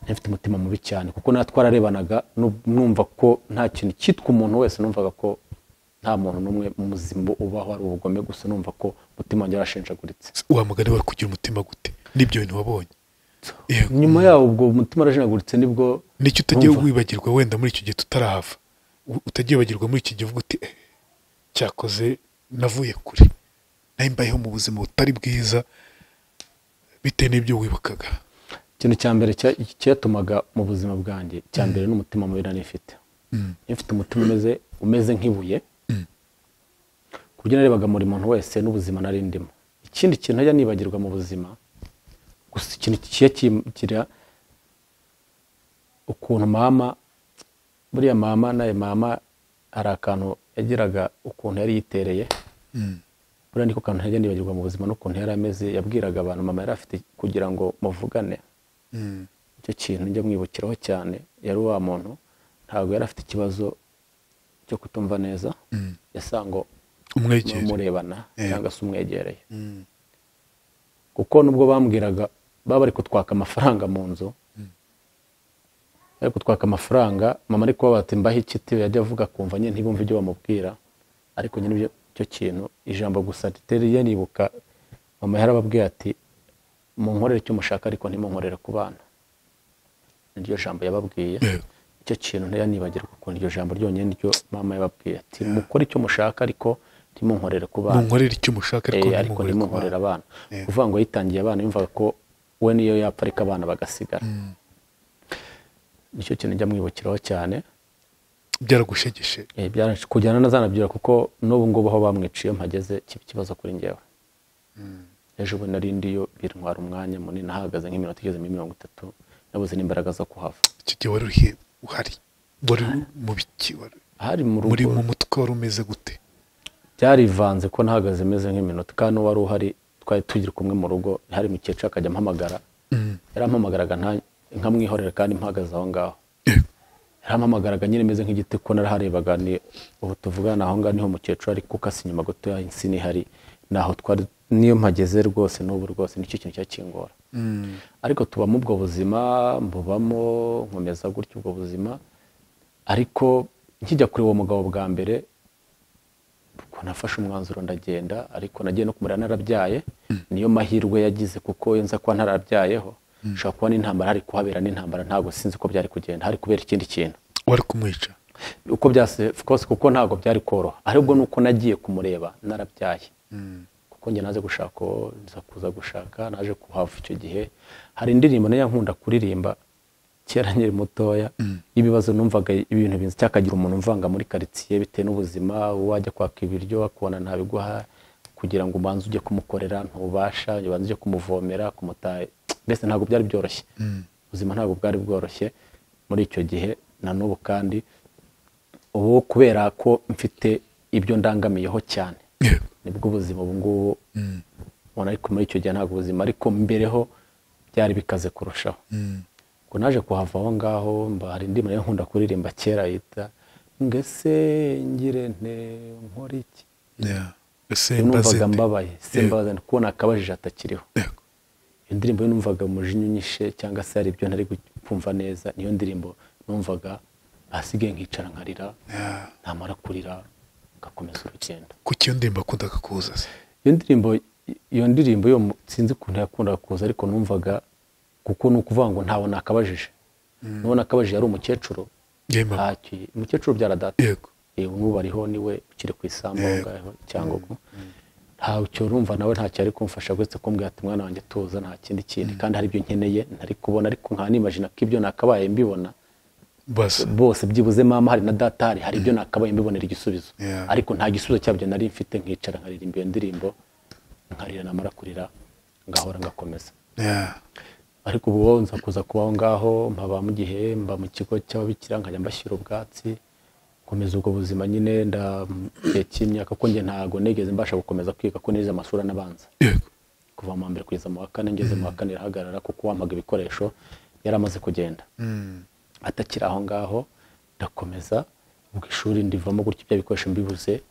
Nfite umutima mubi cyane kuko natwararebanaga numva ko nta kintu cyitwa umuntu wese, numvaga ko nta muntu numwe mu muzimbo ubaho ari ubugome gusa, numva ko umutima wanjye arashenjaguritse. Wa mugani wari kugira umutima gute nibyo bintu wabonye? Nyuma yawo ubwo umutima arashenjaguritse nibwo nicyo utagiye wibagirwa wenda muri icyo gihe tutarahava, utagiye wibagirwa muri iki gihe uvuga uti cyakoze navuye kure, mbayeho mu buzima butari bwiza bitewe n'ibyo wibukaga. Ikintu cya mbere cyatumaga mu buzima bwanjye cya mbere n'umutima mubi nari mfite. Mfite umutima umeze nk'ibuye ku buryo narebaga muri muntu wese n'ubuzima nari ndimo. Ikindi kintu najya nibagirwa mu buzima gusa ikintu kigira ukuntu buriya mama hari akantu yagiraga ukuntu yari yitereye. Buriya niko kantu najya nibagirwa mu buzima n'ukuntu yari ameze. Yabwiraga abantu mama yari afite kugira ngo muvugane. Icyo kintu njya mwibukiraho cyane. Yari wa muntu ntabwo yari afite ikibazo cyo kutumva neza, yasango umurebana cyangwa se umwegereye. Kuko nubwo bambwiraga bari kutwaka amafaranga mu nzu, bari kutwaka amafaranga, mama ari kuba bati mbaho ikiti, yajya avuga kumva nyine ntibumve ibyo bamubwira. Ariko nyine icyo kintu ijambo gusa riteri nibuka mama yarababwiye ati munkorere icyo mushaka ariko ntimunkorere ku bana. Niryo jambo yababwiye. Icyo kintu ntiyanibagirwa kuko iryo jambo ryonyine niryo mama yababwiye ati mukore icyo mushaka ariko ntimunkorere ku bana. Munkorere icyo mushaka ariko ntimunkorere abana. Kuvuga ngo yitangiye abana yumvaga ko we niyo yapfa ariko abana bagasigara. Nicyo kintu njya mwibukiraho cyane. Byaragushegeshe? Kujyana nazanabyira kuko n'ubu ngubu aho bamwiciye mpageze kiba ikibazo kuri njyewe. ejo bundi narindiyo bintwara umwanya munini nahagaze nk'iminota igeze muri 30 nabuze n'imbaraga zo kuhava. Icyo gihe wari uhari wari mu biki hari mu rugo muri mu mutwe wari umeze gute? Byarivanze ko nahagaze meze nk'iminota kandi wari uhari twari tugira kumwe mu rugo hari mukecuru akajya mpamagara yarampamagaraga nkamwihorera kandi mpagaze aho ngaho yarampamagaraga nyine meze nk'igiti ko naraharebaga ni ubu tuvugana aho ngaho niho mukecuru ari kuko asi nyuma gato insini hari naho twari niyo mpageze rwose n'ubu rwose nicyo kintu cyakingora. Ariko tuba mu bwo buzima mbubamo nkomeza gutyo ubwo buzima ariko nkijya kuri uwo mugabo bwa mbere ko nafashe umwanzuro ndagenda ariko nagiye no kumurana narabyaye niyo mahirwe yagize kuko yenza kwa ntarabyayeho shaka kuba n'intambara hari kuhabera n'intambara ntago sinzi ko byari kugenda hari kubera ikindi kintu wari kumwica uko byase of course kuko ntago byari koroha ahubwo nuko nagiye kumureba narabyaye kuko nge naze gushaka nza kuza gushaka naje kuhava icyo gihe hari indirimbo nayo nkunda kuririmba kera nkiri mutoya ibibazo numvaga ibintu binzi cyakagira umuntu mvanga muri quartier bite n'ubuzima wajya kwaka ibiryo akubona ntabiguha kugira ngo ubanze ujye kumukorera ntubasha ubanze ujye kumuvomera kumutaye mbese ntago byari byoroshye ubuzima ntago bwari bworoshye muri icyo gihe na n'ubu kandi ubu kubera ko mfite ibyo ndangamiyeho cyane nibwo ubuzima ubu ngubu ubona ariko muri icyo gihe ntago ubuzima ariko mbereho byari bikaze kurushaho ko naje kuhava aho ngaho hari indi nayo nkunda kuririmba kera yita ngese ngire nte nkora iki numvaga mbabaye simbaza kubona akabajije atakiriho indirimbo numvaga umujinya unyishe cyangwa se hari ibyo ntari kumva neza niyo ndirimbo numvaga asigaye nkicara nkarira namara kurira gakomeza urugendo kuki iyo ndirimbo akundaga kuza iyo ndirimbo yo sinzi ukuntu yakundaga kuza ariko numvaga kuko nukuvuga ngo ntawo nakabajije none akabajije yari umukecuru umukecuru byaradata yego ubu bariho niwe ukiri ku isambu ngaho cyangwa ntawe cyo urumva nawe ntacyo ari kumfasha gwetse kumbwira ati mwana wanjye tuza nta kindi kindi kandi hari ibyo nkeneye ntari kubona ariko nkanimagine ko ibyo nakabaye mbibona bose byibuze mama hari na data hari ibyo nakabaye mbibonera igisubizo ariko nta gisubizo cyabyo nari mfite nkicara nkaririmba iyo ndirimbo nkarira namara kurira ngahora ngakomeza ariko ubu nza kuza kubaho ngaho mpaba mu gihe mba mu kigo cy'ababikira nkajya mbashyira ubwatsi komeza ubwo buzima nyine ndakimyaka ko nge ntago negeze mbasha gukomeza kwiga ko nize amashuri n'abanza kuva mu mbere kugeza mu wa kane ngeze mu wa kane irahagarara kuko wampaga ibikoresho yaramaze kugenda atakira aho ngaho ndakomeza ubwo ishuri ndivamo gutyo bya bikoresho mbibuze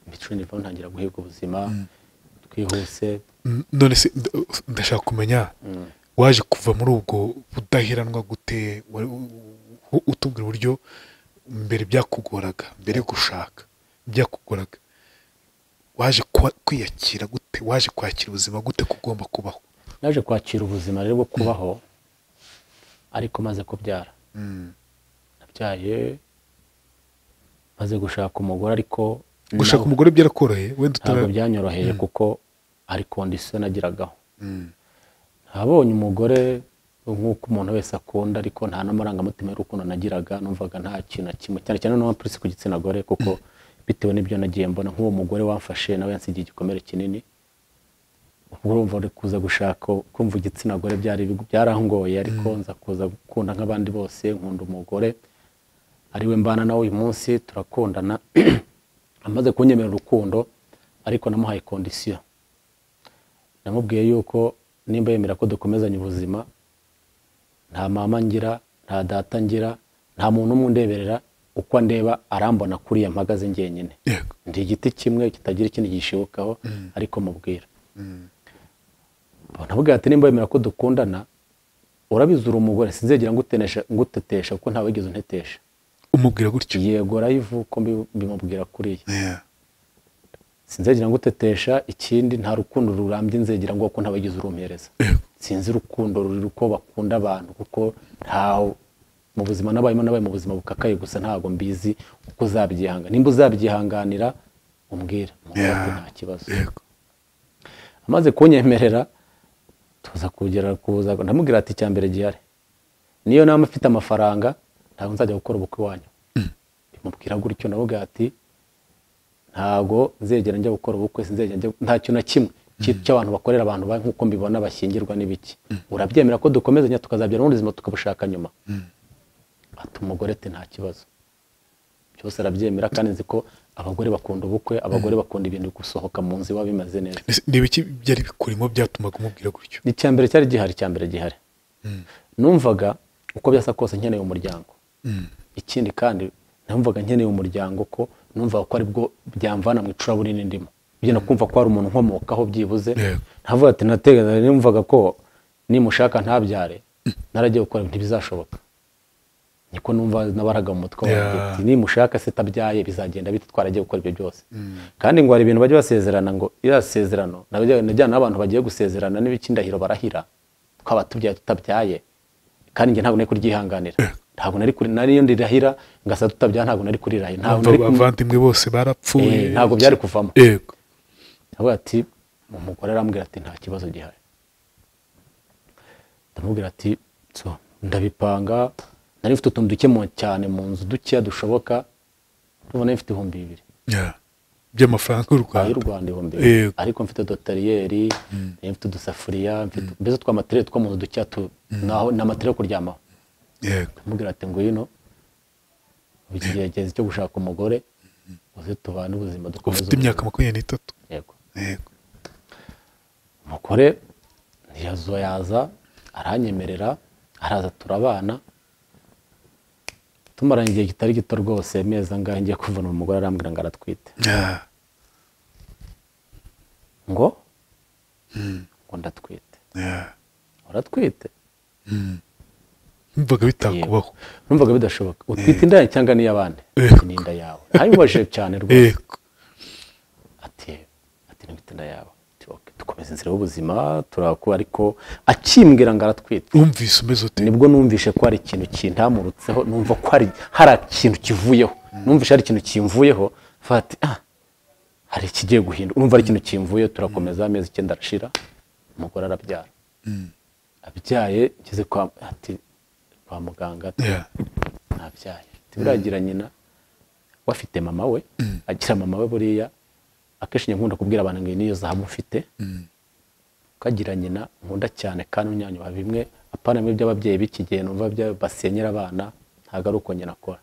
mbicuri ndivamo ntangira guhiga ubuzima twihuse none se ndashaka kumenya waje kuva muri ubwo budahiranwa gute utubwira uburyo mbere byakugoraga mbere gushaka byakugoraga waje kwiyakira gute waje kwakira ubuzima gute kugomba kubaho naje kwakira ubuzima rero bwo kubaho ariko maze kubyara nabyaye maze gushaka umugore ariko gushaka umugore byarakoroheye wenda ntabwo byanyoroheye kuko ari condition nagiragaho nabonye umugore nk'uko umuntu wese akunda ariko nta n'amarangamutima y'urukundo nagiraga numvaga nta kintu kimwe cyane cyane no purisi ku gitsina gore kuko bitewe n'ibyo nagiye mbona nk'uwo mugore wamfashe nawe yansigiye igikomere kinini urumva uri kuza gushaka kumva igitsina gore byarangoye ariko nza kuza gukunda nk'abandi bose nkunda umugore ariwe mbana nawe uyu munsi turakundana amaze kunyemerera urukundo ariko namuhaye condition namubwiye yuko nimba yemera ko dukomezanya ubuzima nta mama ngira nta data ngira nta muntu umwe undeberera uko ndeba arambona kuriya mpagaze ngenyine ndi igiti kimwe kitagira ikindi gishibukaho ariko mubwira nabwira ati nimba yemera ko dukundana urabizura umugore sinzegera ngutetesha kuko ntawe wigeze untetesha umubwira gutyo yego live ko bimubwira kuriya sinzegera ngutetesha ikindi nta rukundo rurambye nzegera ngo ko ntawe wigeze urumpereza sinzi urukundo ruri uko bakunda abantu kuko ntawe mu buzima nabaye mu buzima bukakaye gusa ntago mbizi uko uzabyihanga nimba uzabyihanganira umbwira mubwira nta kibazo amaze kunyemerera tuza kugera kuza ndamubwira ati cyambere gihari niyo nama afite amafaranga ntago nzajya gukora ubukwe wanyu bimubwira gutyo nabwo ati ntago nzegera njya gukora ubukwe sinzegera nta cyo na kimwe cy'abantu bakorera abantu nk'uko mbibona bashyingirwa n'ibiki urabyemera ko dukomezanya tukazabyara n'ubuzima tukabushaka nyuma ati umugore ati nta kibazo cyose arabyemera kandi nzi ko abagore bakunda ubukwe abagore bakunda ibintu gusohoka mu nzu iwabo bimeze neza n'ibiki byari bikurimo byatumaga umubwira gutyo icyambere cyari gihari numvaga uko byasa kose nkeneye umuryango ikindi kandi numvaga nkeneye umuryango ko numvaga ko ari bwo byamvana mu icuraburindi ndimo bigenda kumva ko ari umuntu nkomokaho byibuze ntavuga ati nateganya numvaga ko nimushaka ntabyare naragiye gukora ntibizashoboka niko numva nabaraga mu mutwe wanjye nimushaka se tabyaye bizagenda bite twaragiye gukora ibyo byose kandi ngo hari ibintu bajye basezerana ngo irasezerano najyana n'abantu bagiye gusezerana n'ibikindahiro barahira twaba tubyaye tutabyaye kandi nge ntabwo nari kuryihanganira ntabwo nari kuri nari ndirahira ngasa tutabyaye ntabwo nari kurirahira ntabwo nari abavandimwe bose barapfuye ntabwo byari kuvamo yego avuga ati umugore arambwira ati nta kibazo gihari ndamubwira ati so ndabipanga nari mfite utuntu duke cyane mu nzu duke dushoboka ubona mfite 2,000 by'amafaranga y'u Rwanda 2,000 ariko mfite dotariyeri mfite udusafuriya mfite mbese tw'amaterere two mu nzu duke naho n'amaterere yo kuryamaho ndamubwira ati ngwino ubigegeze cyo gushaka umugore uze tubane ubuzima dukomeze ufite imyaka 23 yego umugore yaza aranyemerera araza turabana tumaranye igihe kitari gito rwose meza ngahe ngiye kuvuna umugore arambwira ngo aratwite ngo ndatwite uratwite numvaga bitakubaho numvaga bidashoboka utwite inda cyangwa n'iy'abandi ni inda yawe ntabibaje cyane rwose ati nibite inda yawe dukomeza inzira y'ubuzima turakura ariko akimbwira ngo aratwite umvise umeze ute nibwo numvishe ko hari ikintu kintamurutseho numva ko hari ikintu kivuyeho numvishe hari ikintu kimvuyeho fati hari ikigiye guhinduka numva ari ikintu kimvuyeho turakomeza amezi 9 arashira umugore arabyara abyaye ngeze kwa muganga nabyaye tibiragira nyina wafite mama we agira mama we buriya akenshi nkunda kubwira abantu ngo niyo zahabu mfite ukagira nyina nkunda cyane kandi unyanywa bimwe apana mwe by'ababyeyi bikigiye numva basenyera abana ntago ari uko nyina akora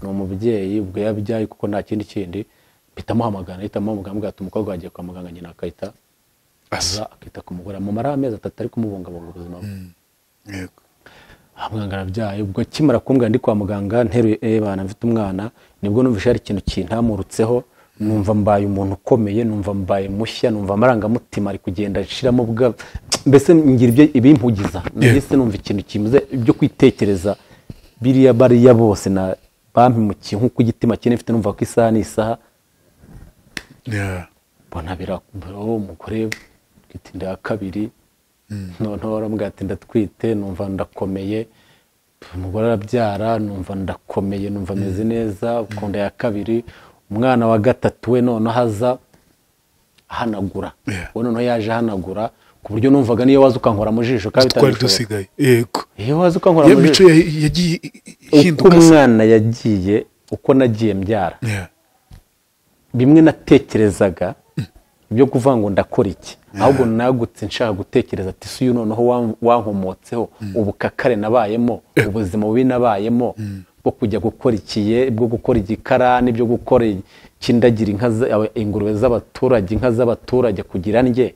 ni umubyeyi ubwo yabyaye kuko nta kindi bitamuhamagana umuganga ati umukobwa wagiye kwa muganga nyina akahita akita kumugora mu mara amezi 3 ari kumubungabunga ubuzima bwe yego muganga arabyaye ubwo kimara kumbwira ndi kwa muganga nteruye bana mfite umwana nibwo numvishe hari ikintu kintamurutseho numva mbaye umuntu ukomeye numva mbaye mushya numva amarangamutima ari kugenda ashiramo bwa mbese ngira ibimpugiza nahise numva ikintu kimuze ibyo kwitekereza bariya bose na bampimukiye nk'uko igitima kine mfite numva ko isaha n'isaha bona birakubero umugore gitinda ya kabiri none arambwira ati ndatwite numva ndakomeye umugore arabyara numva ndakomeye numva meze neza ukunda ya kabiri umwana wa gatatu we none haza hanagura we none yaje hanagura ku buryo numvaga niyo waza ukankora mu jisho kandi twari dusigaye yego iyo waza ukankora mu jisho yagiye hinduka umwana yagiye uko nagiye mbyara bimwe natekerezaga ibyo kuvuga ngo ndakora iki ahubwo nagutse nshaka gutekereza ati si uyu noneho wankomotseho ubukakare nabayemo ubuzima bubi nabayemo bwo kujya gukora ikiye bwo gukora igikarani byo gukora kindagira ingurube z'abaturage inka z'abaturage kugira ndye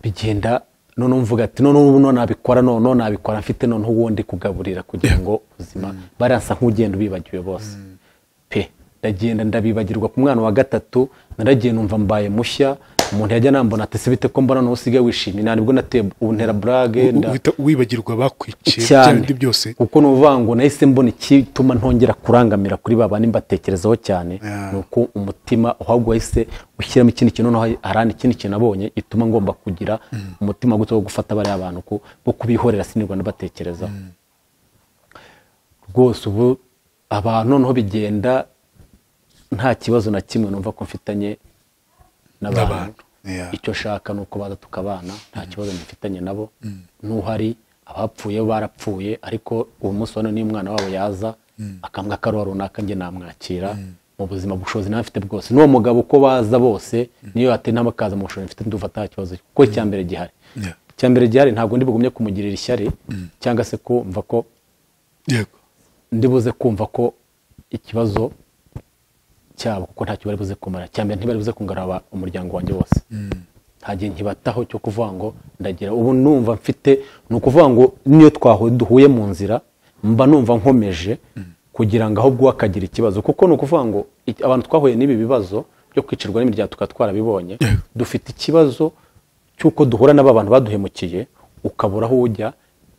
bigenda none mvuga ati none nabikora none nabikora mfite none ubundi kugaburira kugira ngo ubuzima baransa nk'ugenda ubibagiwe bose pe ndagenda ndabibagirwa ku mwana wa gatatu naragiye numva mbaye mushya umuntu yajya nambona ati sibite ko mbona no usigaye wishimye nibwo nateye untera brage wibagirwa bakwiciye byandi byose kuko nuvuga ngo nahise mbona ikituma ntongera kurangamira kuri baba nimbatekerezaho cyane nuko umutima ahubwo wahise ushyiramo ikindi kintu no harani ikindi kintu nabonye ituma ngomba kugira umutima gutyo wo gufata bari abantu ko kubihorera sinirwa nabatekereza rwose ubu abantu noneho bigenda nta kibazo na kimwe numva ko mfitanye n'abantu icyo shaka nuko baza tukabana nta kibazo mfitanye nabo n'uhari abapfuye barapfuye ariko uwo munsi wano ni umwana wabo yaza akambwa karo runaka nge namwakira mu buzima bushobozi n'afite bwose n'uwo mugabo uko baza bose niyo yateye n'amakaza mu bushobozi mfite ndumva nta kibazo kuko icyambere gihari icyambere gihari ntabwo ndi bugumye kumugirira ishyari cyangwa se kumva ko ndibuze kumva ko ikibazo cyabo kuko ntacyo bari buze kumara cyambere ntibari buze kungaraba umuryango wanjye wose ntagiye nkibataho cyo kuvuga ngo ndagira ubu numva mfite ni ukuvuga ngo niyo duhuye mu nzira mba numva nkomeje kugira ngo ahubwo akagira ikibazo kuko ni ukuvuga ngo abantu twahuye n'ibi bibazo byo kwicirwa n'imiryango tukatwara bibonye dufite ikibazo cy'uko duhura n'aba bantu baduhemukiye ukabura aho ujya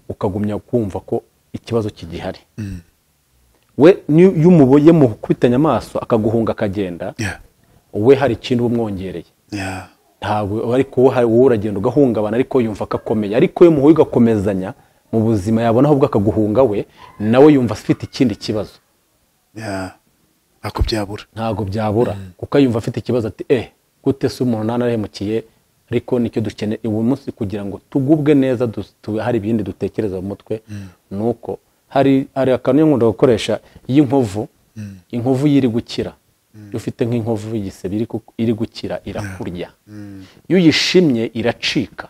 ukagumya kumva ko ikibazo kigihari we iyo umuboye mu kubitanya amaso akaguhunga akagenda we hari ikintu umwongereye ntabwo ariko wowe uragenda ugahungabana ariko yumva akakomeye ariko iyo muhuye ugakomezanya mu buzima yabona ahubwo akaguhunga we nawe yumva afite ikindi kibazo ntabwo byabura kuko yumva afite ikibazo ati gute se umuntu nanahemukiye ariko nicyo dukeneye uyu munsi kugira ngo tugubwe neza hari ibindi dutekereza mu mutwe nuko hari akantu nkunda gukoresha inkovu yiri gukira iyo ufite nk'inkovu y'igisebe iri gukira irakurya iyo uyishimye iracika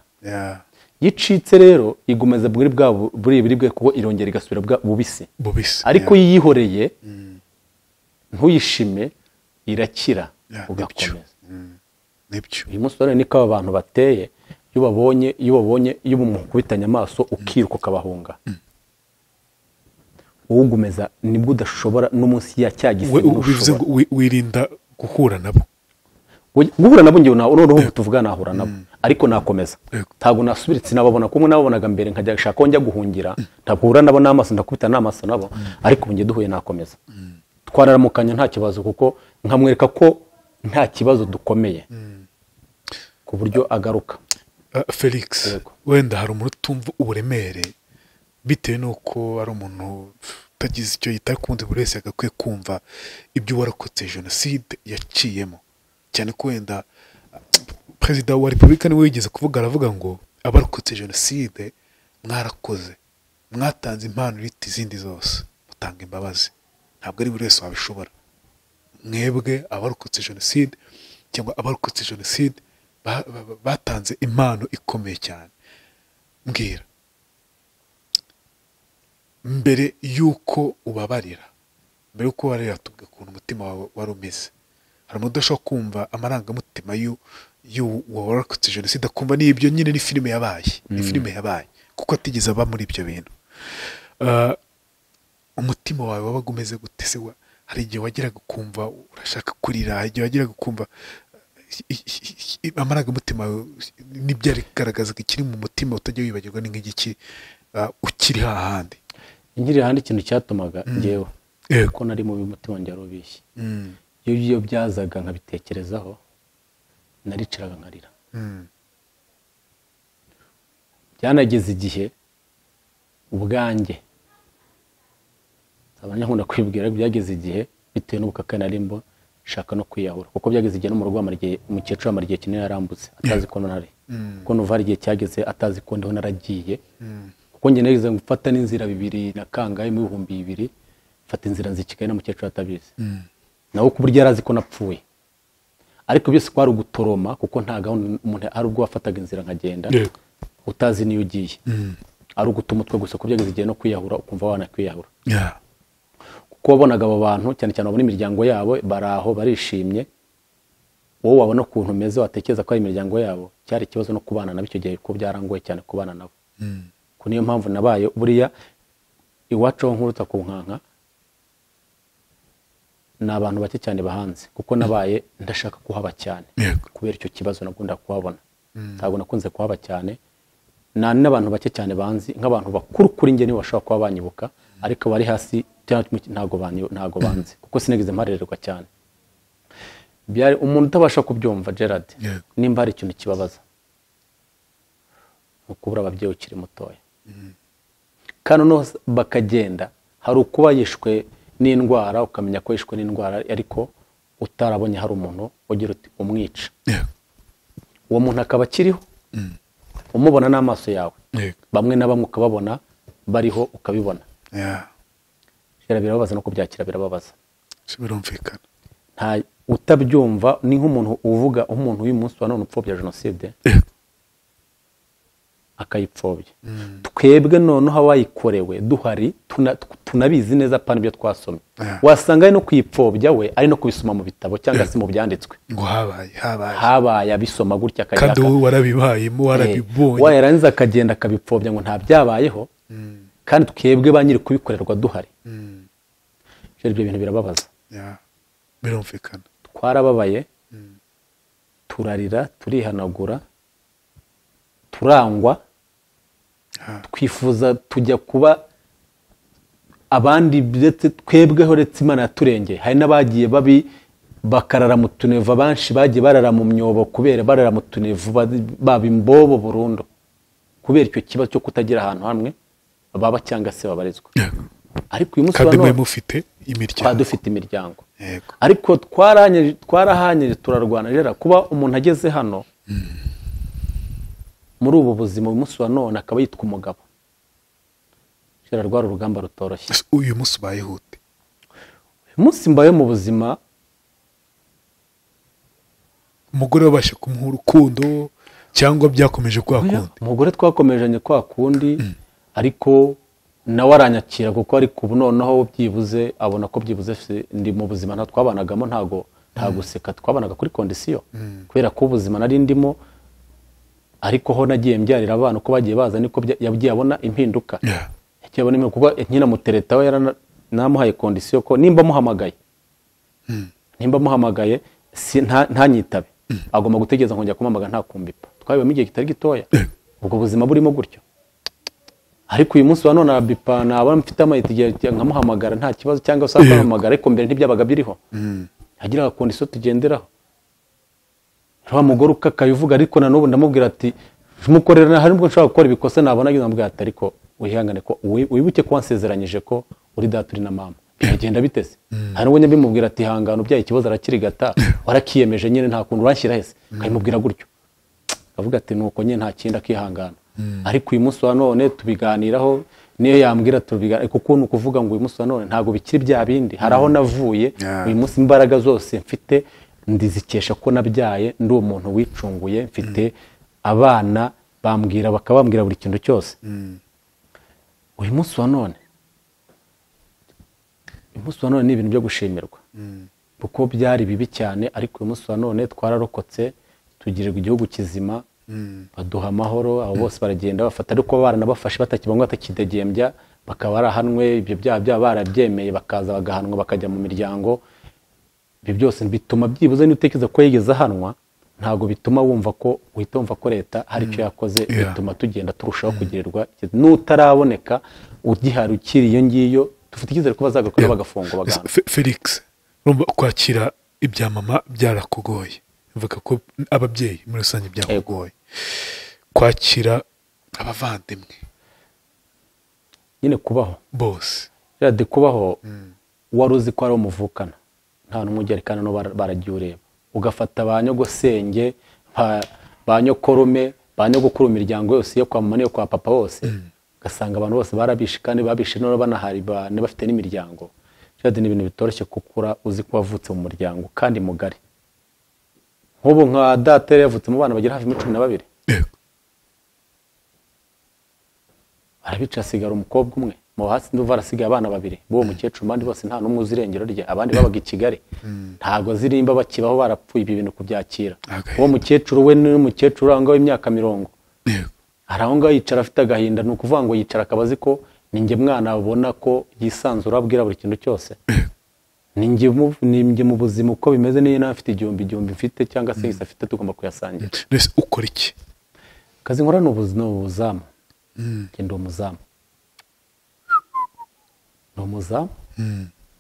yicitse rero igumeza buri biribwe kuko irongera igasubira bubisi ariko yiyihoreye ntuyishime irakira ugakomeza uyu munsi rero niko aba bantu bateye iyo bamukubitanye amaso ukiruka ukabahunga ugumeza nibwo udashobora n'umunsi ya cyagise bivuze ngo wirinda guhura nabo ngiye noneho tuvuga nahura nabo ariko nakomeza ntabwo nasubiritse nababona kumwe nababonaga mbere nkajya gushaka ko njya guhungira ntabwo hura nabo n'amaso ndakubita n'amaso nabo ariko ngiye duhuye nakomeza twararamukanya nta kibazo kuko nkamwereka ko nta kibazo dukomeye ku buryo agaruka. Felix wenda hari umuntu utumva uburemere bitewe n'uko ari umuntu utagize icyo yita kundi buri wese agakwiye kumva ibyo warokotse jenoside yaciyemo cyane ko wenda perezida wa repubulika niwe wigeze kuvuga aravuga ngo abarokotse jenoside mwarakoze mwatanze impano irita izindi zose mutanga imbabazi ntabwo ari buri wese wabishobora mwebwe abarokotse jenoside cyangwa abarokotse jenoside batanze impano ikomeye cyane. Mbwira mbere yuko ubabarira mbere yuko ubarira tubwe ukuntu umutima wawe wari umeze hari umuntu udashobora kumva amarangamutima warokotse jenoside akumva n'ibyo nyine ni filime yabaye kuko atigeze aba muri ibyo bintu. Umutima wawe wabaga umeze gute se? Hari igihe wageraga ukumva urashaka kurira, hari igihe wageraga ukumva amarangamutima n'ibyari bigaragazaga ikiri mu mutima utajya wibagirwa ni nk'igiki ukiri hahandi. Nkiri hahandi ikintu cyatumaga ngewe ko nari mu mutima wanjye warubishye iyo byazaga nkabitekerezaho nariciraga nkarira. Byanageze igihe ubwanjye abanyankunda kwibwira byageze igihe bitewe n'ubukaka narimbo shaka no kwiyahura kuko byageze igihe no mu rugo amariye umukecuru amariye kinene yarambutse atazi ko nari ko nuva igihe cyageze atazi ko ndiho naragiye kuko nge nageze gufata n'inzira 2 na kangaye mu 2000 fata inzira nzikikaye na mukecuru atabizi nawe ku buryo yarazi ko napfuye ariko byose kwari ugutoroma kuko nta gahunda umuntu ari ubwo wafataga inzira nkagenda utazi niyo ugiye ari ugutuma utwe gusa ko byageze igihe no kwiyahura ukumva wana kwiyahura kuko wabonaga abo bantu cyane cyane abona imiryango yabo baraho barishimye wowe wabona ukuntu meze watekereza ko ari imiryango yabo cyari ikibazo no kubana nabo icyo gihe ko byarangoye cyane kubana nabo ko niyo mpamvu nabaye buriya iwacu nkuruta ku nkanka n'abantu bake cyane bahanze kuko nabaye ndashaka kuhaba cyane kubera icyo kibazo nagunda kuhabona ntabwo nakunze kuhaba cyane n'abantu bake cyane banzi nk'abantu bakuru kuri nge niwe bashaka kuba banyibuka ariko bari hasi ntago banzi kuko sinigeze mparererwa cyane. Byari umuntu utabasha kubyumva Gerard nimba hari ikintu kibabaza ukubura ababyeyi ukiri mutoya kandi no bakagenda hari ukuba yishwe n'indwara ukamenya ko yishwe n'indwara ariko utarabonye hari umuntu ugira uti umwica uwo muntu akaba akiriho umubona n'amaso yawe bamwe na bamwe ukababona bariho ukabibona birababaza no kubyakira birababaza birumvikana nta utabyumva ni nk'umuntu uvuga nk'umuntu uyu munsi wa none upfobya jenoside akayipfobya twebwe noneho abayikorewe duhari tunabizi neza pana ibyo twasomye wasanga ari no kwipfobya we ari no kubisoma mu bitabo cyangwa se mu byanditswe ngo habaye abisoma gutya kandi warabibayemo warabibonye wayarangiza akagenda akabipfobya ngo nta byabayeho kandi twebwe ba nyiri kubikorerwa duhari ibyo bintu birababaza birumvikana twarababaye turarira turihanagura turangwa twifuza tujya kuba abandi ndetse twebweho ndetse Imana yaturengeye hari n'abagiye bakarara mu tunevu abanshi bagiye barara mu myobo kubera barara mu tunevu baba imbobo burundu kubera icyo kibazo cyo kutagira ahantu hamwe baba cyangwa se babarizwa ariko uyu munsi kandi mufite imiryango dufite imiryango ariko twarahanye turarwana rero kuba umuntu ageze hano muri ubu buzima uyu munsi wa none akaba yitwa umugabo rwari urugamba rutoroshye uyu munsi bayihute uyu munsi mbaye mu buzima umugore wabashe kumuha urukundo cyangwa byakomeje kwa kundi umugore twakomejanye kwa kundi ariko nawe aranyakira kuko ariko ubu noneho byibuze abona ko byibuze ndi mu buzima nta twabanagamo ntago guseka twabanaga kuri kondisiyo kubera ko ubuzima nari ndimo ariko ho nagiye mbyarira abana uko bagiye baza niko yagiye abona impinduka yagiye abona impinduka kuko nkina mutereta we namuhaye kondisiyo ko nimba muhamagaye ntanyitabe agomba gutegereza nkongera kumuhamagara nta kumbipa twabibamo igihe kitari gitoya ubwo buzima burimo gutyo ariko uyu munsi wa none arabipa nabona mfite amayiti nkamuhamagara nta kibazo cyangwa se akamuhamagara ariko mbere ntibyabaga biriho yagiraga kondisiyo tugenderaho wa mugore ukakayivuga ariko na n'ubu ndamubwira ati mukorera hari nubwo nshobora gukora ibikosa nabona agize ambwira ati ariko wihangane ko wibuke ko wansezeranyije ko uri data uri na mama biragenda bitese hari n'ubwo nyabimubwira ati hangana ubyaye ikibazo arakirigata warakiyemeje nyine nta kuntu uranshyira hese akabimubwira gutyo akavuga ati nuko nyine nta kindi akihangana ariko uyu munsi wa none tubiganiraho niyo yambwira tubiganira kuko ni ukuvuga ngo uyu munsi wa none ntabwo bikiri bya bindi hari aho navuye uyu munsi imbaraga zose mfite ndizikesha ko nabyaye ndi umuntu wicunguye mfite abana bakabambwira buri kintu cyose uyu munsi wa none ni ibintu byo gushimirwa kuko byari bibi cyane ariko uyu munsi wa none twararokotse tugirirwa igihugu kizima baduha amahoro abo bose baragenda bafata ariko baranabafashe batakibanywa batakidegembya bakaba barahanwe ibyo byaha byaba barabyemeye bakaza bagahanwa bakajya mu miryango ibyo byose bituma byibuze n'utekereza ko yigeze ahanwa ntabwo bituma wumva ko uhita wumva ko leta hari icyo yakoze bituma tugenda turushaho kugirirwa n'utaraboneka ugihari ukiri iyo ngiyo dufite icyizere ko bazagakora bagafungwa bagahana Felix kwakira ibya mama byarakugoye mvuga ko ababyeyi muri rusange byakugoye kwakira abavandimwe nyine kubaho bose yade kubaho wari uzi ko ari umuvukana nta n'umugeri kandi no baragiye ureba ugafata ba nyogosenge ba nyokorume ba nyogokuru imiryango yose yo kwa mama n'iyo kwa papa bose ugasanga abantu bose barabishe kandi babishe none banahari bafite n'imiryango yade ni ibintu bitoroshye kukura uzi ko wavutse mu muryango kandi mugari nk'ubu nka data yavutse mu bana bagira hafi 12 arabica asigara umukobwa umwe mu hasi nduva arasigaye abana 2 bo mukecuru bandi bose nta numwe uzirengero rye abandi babaga i Kigali ntago zirimba bakibaho barapfuye ibi bintu kubyakira uwo mukecuru we n'umukecuru angaho imyaka 90 araho yicara afite agahinda ni ukuvuga ngo yicara akabazi ko ninjye mwana abona ko yisanzura abwira buri kintu cyose ninjye mu buzima uko bimeze niyo nafite igihumbi mfite cyangwa se afite tugomba kuyasangira nese ukora iki kazi nkora n'ubuzamu ndi umuzamu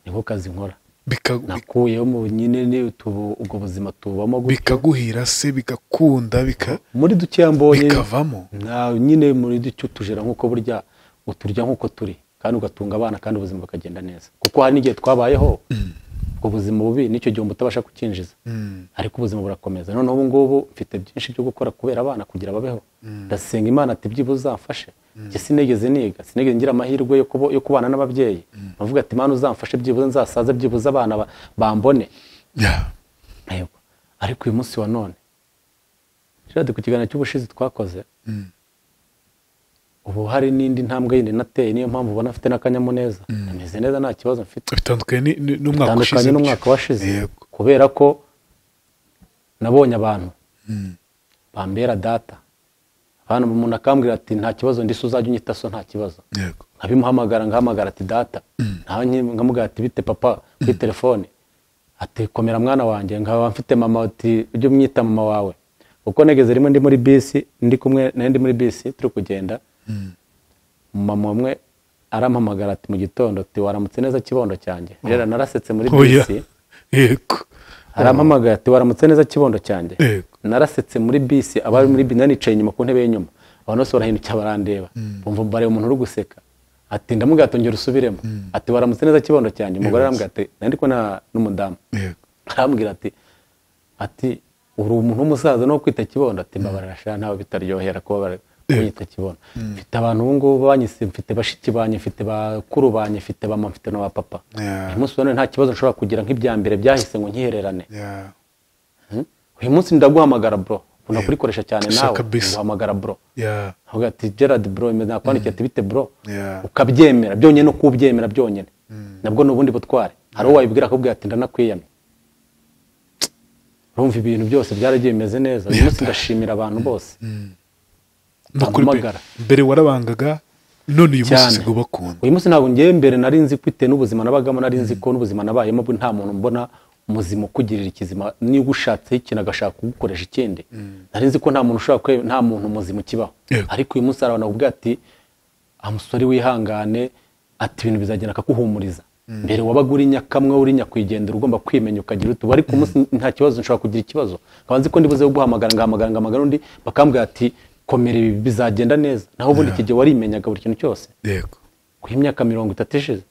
niko kazi nkora nakuyeho mu nyine ubwo buzima tubamo bikaguhira se bigakunda muri dukeya mbonye bikavamo nyine muri ducyo tujera nk'uko burya uturya nk'uko turi kandi ugatunga abana kandi ubuzima bukagenda neza kuko hari n'igihe twabayeho ubwo buzima bubi nicyo gihe utabasha kukinjiza ariko ubuzima burakomeza none ubu ngubu mfite byinshi byo gukora kubera abana kugira babeho ndasenga Imana ati byibuze uzamfashe njye sinigeze ngira amahirwe yo kubana n'ababyeyi bavuga ati Imana uzamfashe byibuze nzasaza byibuze abana bambone ariko uyu munsi wa none ku kiganiro cy'ubushize twakoze ubu hari n'indi ntambwe yindi nateye, niyo mpamvu ubona afite n'akanyamuneza, ameze neza nta kibazo mfite. Bitandukanye n'umwaka washize kubera ko nabonye abantu bambera data, abantu umuntu akambwira ati nta kibazo ndise uzajya unyita so nta kibazo, nkabimuhamagara ngahamagara ati data, nkamubwira ati bite papa kuri telefone, ati komera mwana wanjye, nkaba mfite mama ati ujye umwita mama wawe. Uko negeze rimwe ndi muri bisi, ndi kumwe n'indi muri bisi turi kugenda, mama umwe arampamagara ati mu gitondo ati waramutse neza kibondo cyanjye. Rero narasetse muri bisi, arampamagara ati waramutse neza kibondo cyanjye. Narasetse muri bisi, abari muri bisi nanicaye inyuma ku ntebe y'inyuma, abantu bose barahindukira barandeba, bumva bare umuntu uri guseka, ati ndamubwira ati ngera usubiremo, ati waramutse neza kibondo cyanjye. Umugore arambwira ati nandi ko n'umudamu, arambwira ati uri umuntu w'umusaza no kwita kibondo, ati mbabarira sha ntawe bitaryohera ko kwita kibondo. Mfite abantu ubu ngubu banyise, mfite bashiki banye, mfite bakuru banye, mfite bama, mfite na papa. Uyu munsi none nta kibazo nshobora kugira nk'ibya mbere byahise ngo nkihererane. Uyu munsi ndaguhamagara bro, unakurikoresha cyane nawe, uhamagara bro, avuga ati Gerard bro, nakwandikiye ati bite bro, ukabyemera byonyine no kubyemera byonyine, nabwo n'ubundi butware. Hari uwo wabibwira akubwira ati ndanakwiyamye. Urumva ibintu byose byaragiye bimeze neza. Uyu munsi ndashimira abantu bose. Mbere warabangaga, none uyu munsi sigo bakunda. Uyu munsi ntabwo ngiye mbere nari nzi kwite n'ubuzima nabagamo, nari nzi ko n'ubuzima nabayemo nta muntu mbona umuzima kugirira ikizima, niba ushatse ikintu agashaka kugukoresha ikindi. Nari nzi ko nta muntu ushobora nta muntu muzima kibaho. Ariko uyu munsi arabona ubwo ati amusore wihangane, ati ibintu bizagenda akakuhumuriza. Mbere wabaga uri nyakamwe, uri nyakwigendera, ugomba kwimenya ukagira utu, ariko umunsi nta kibazo nshobora kugira ikibazo, kabanzi ko ndibuze guhamagara ngahamagara undi bakambwira ati komera ibi bizagenda neza. Naho ubundi kigiye warimenyaga buri kintu cyose. Yego. Ku imyaka 30 ishize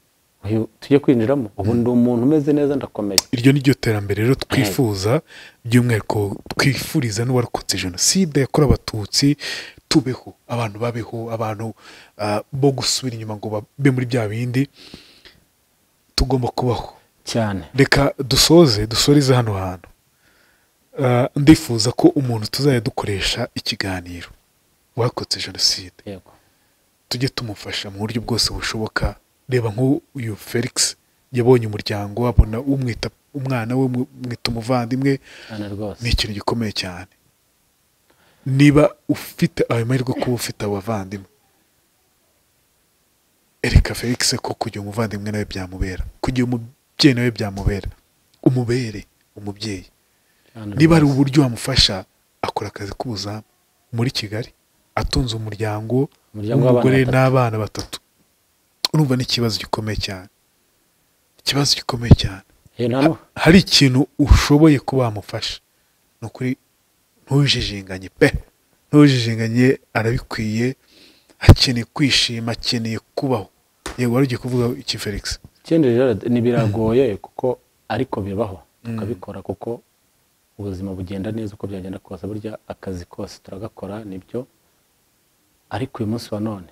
tujye kwinjiramo, ubu ndi umuntu umeze neza ndakomeye. Iryo ni ryo terambere rero twifuza, by'umwihariko twifuriza n'uwarokotse jenoside yakorewe abatutsi, tubeho, abantu babeho, abantu bo gusubira inyuma ngo babe muri bya bindi, tugomba kubaho cyane. Reka dusoreze hano hantu. Ndifuza ko umuntu tuzajya dukoresha ikiganiro wakotse jenoside, tujye tumufasha mu buryo bwose bushoboka. Reba nk'uyu Felix yabonye umuryango, abona umwita umwana we, mwita umuvandimwe, ni ikintu gikomeye cyane. Niba ufite ayo mahirwe kuba ufite abavandimwe, ereka Felix ko kugira umuvandimwe nawe byamubera, kugira umubyeyi nawe byamubera, umubere umubyeyi. Niba ari uburyo wamufasha, akora akazi k'ubuzamu muri Kigali, atunze umuryango w'umugore n'abana 3. Urumva ni ikibazo gikomeye cyane, ikibazo gikomeye cyane. Hari ikintu ushoboye kuba wamufasha, ni ukuri ntujijinganye pe, ntujijinganye, arabikwiye, akeneye kwishima, akeneye kubaho. Yego, wari ugiye kuvuga iki Felix? Ikindi rero ni biragoye kuko ariko bibaho tukabikora, kuko ubuzima bugenda neza uko byagenda kose, burya akazi kose turagakora nibyo. Ariko uyu munsi wa none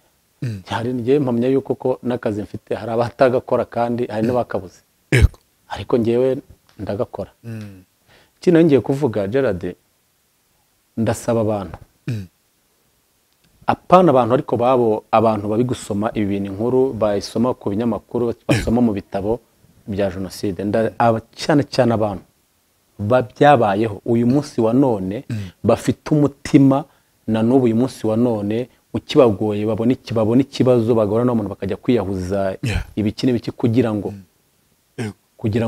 hari ngiye mpamya yuko ko nakazi mfite hari abatagakora kandi hari n'abakabuze. Yego. Ariko ngiyewe ndagakora. Kino ngiye kuvuga Gerard, ndasaba abantu, apana abantu ariko babo abantu babi gusoma ibi bintu inkuru bayisoma ku binyamakuru, basoma mu bitabo bya jenoside, cyane cyane abantu byabayeho uyu munsi wa none, bafite umutima na n'ubu uyu munsi wa none ukibagoye, babona ikibazo bagora n'umuntu bakajya kwiyahuza ibiki n'ibiki kugira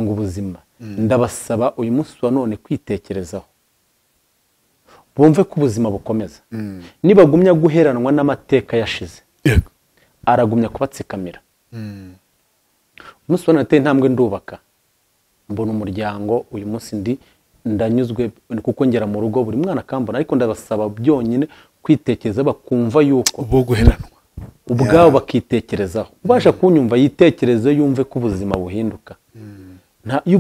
ngo ubuzima. Ndabasaba uyu munsi wa none kwitekerezaho, bumve ko ubuzima bukomeza. Nibagumya guheranwa n'amateka yashize, aragumya kubatsikamira. Umunsi wa none intambwe ndubaka, mbona umuryango uyu munsi ndanyuzwe kuko ngera mu rugo buri mwana akambona. Ariko ndabasaba byonyine kwitekereza, bakumva yuko bo guheranwa ubwabo, bakitekerezaho. Ubasha kunyumva yitekereze, yumve ko ubuzima buhinduka. Iyo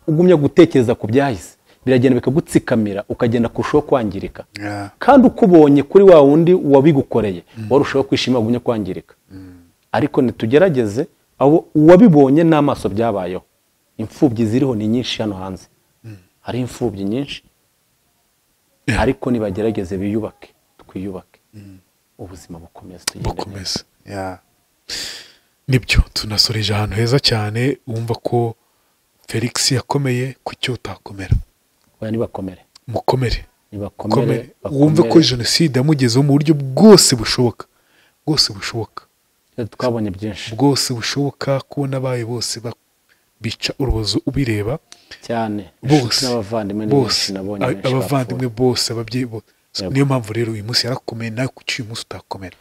ugumye gutekereza ku byahise, biragenda bikagutsikamira, ukagenda kurushaho kwangirika. Kandi ukubonye kuri wa wundi wabigukoreye, warushaho kwishima, ugumye kwangirika. Ariko nitugerageze abo uwabibonye n'amaso byabayeho, imfubyi ziriho ni nyinshi hano hanze hari imfubyi nyinshi ariko nibagerageze biyubake twiyubake ubuzima bukomeza bukomeza nibyo tunasoreje ahantu heza cyane wumva ko Felix yakomeye ku cyo utakomera nibakomere mukomere wumve ko jenoside yamugezeho mu buryo bwose bushoboka twabonye byinshi bwose bushoboka kubona abaye bose bica urubozo ubireba cyane bose abavandimwe bose ababyeyi bose niyo mpamvu rero uyu munsi yarakomeye nawe kuki uyu munsi utakomera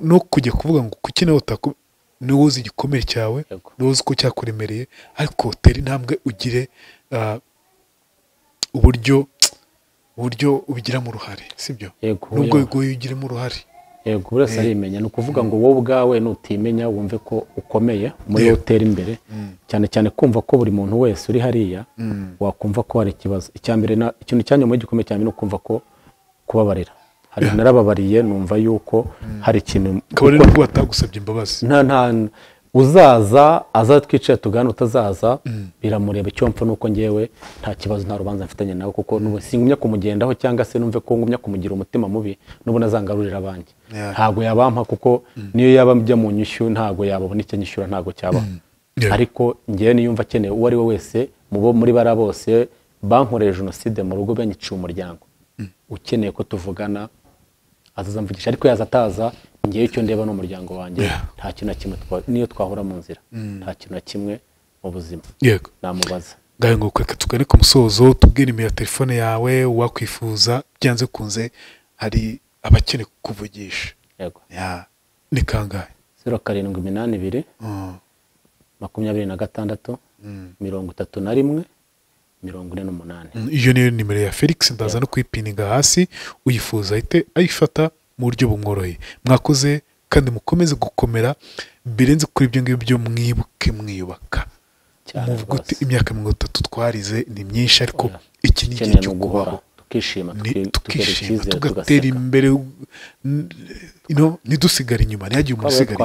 no kujya kuvuga ngo kuki nawe utakomera niwo uzi igikomere cyawe niwo uzi ko cyakuremereye ariko utera intambwe ugire uburyo ubigiramo uruhare sibyo nubwo bigoye ugiremo uruhare yego buri wese arimenya ni ukuvuga ngo wowe ubwawe nutimenya wumve ko ukomeye muri yo utera imbere cyane cyane kumva ko buri muntu wese uri hariya wakumva ko hari ikibazo icyambere ikintu cyanyuma gikomeye cyane no kumva ko kubabarira hari narababariye numva yuko hari ikintu kabone nubwo batagusabye imbabazi nta uzaza azatwicaye tugana utazaza biramureba icyo mpfa nuko ngewe nta kibazo nta rubanza mfitanye nawe kuko nubu singumya kumugendaho cyangwa se numve ko ngumya kumugira umutima mubi nubu nazangarurira abanjye ntago yabampa kuko niyo yaba mujya mu nyishyu ntago yababona icyo nyishyura ntago cyaba ariko ngewe niyumva akeneye uwo ari we wese muri bara bose bankoreye jenoside mu rugo banyiciye umuryango ukeneye ko tuvugana azazamvugisha ariko yazataza ngiye icyo ndeba no muryango wanjye nta kintu na kimwe niyo twahura mu nzira nta kintu na kimwe mu buzima yego namubaza ngaho ngo kweka tugane ku musozo tubwire nimero ya telefone yawe wakwifuza byanze kunze hari abakeneye kukuvugisha yego ni kangahe 0782 26 31 48 iyo niyo nimero ya Felix ndaza no kuyipininga hasi uyifuza ahite ayifata mu buryo bumworoheye mwakoze kandi mukomeze gukomera birenze kuri ibyo ngibyo mwibuke mwiyubaka muvuga uti imyaka 30 twarize ni myinshi ariko iki ni igihe cyo kubaho tukishima tugatera imbere ntidusigare inyuma ntiyagiye umusigare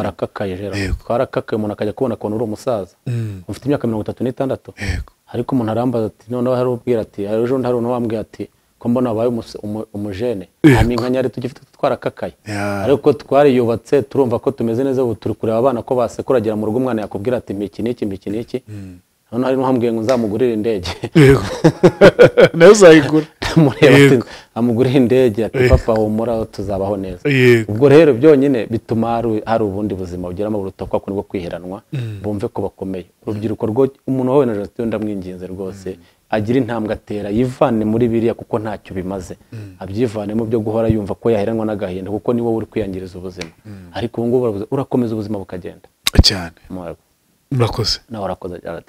twarakakaye umuntu akajya kubona ko uri umusaza ufite imyaka 36 ariko umuntu arambaza ati noneho hari ubwira ati ejo hari n'uwambwiye ati ko mbona wabaye umujene amikanyari tugifite twarakakaye ariko twariyubatse turumva ko tumeze neza ubu turi kureba abana ko basekuragira mu rugo umwana yakubwira ati miki niki noneho hari n'uhambwiye ngo nzamugurire indege nayo uzayigura amugurira indege ati papa humura tuzabaho neza ubwo rero byonyine bituma hari ubundi buzima bugeramo buruta kwa kunibwo kwiheranwa bumve ko bakomeye urubyiruko rwo umuntu wawe na jenoside ndamwinginze rwose agira intambwe atera yivane muri biriya kuko ntacyo bimaze abyivanemo byo guhora yumva ko yaheranwa n'agahinda kuko ni wowe uri kwiyangiriza ubuzima ariko ubu ngubu urakomeza ubuzima bukagenda cyane murakoze nawe urakoze cyane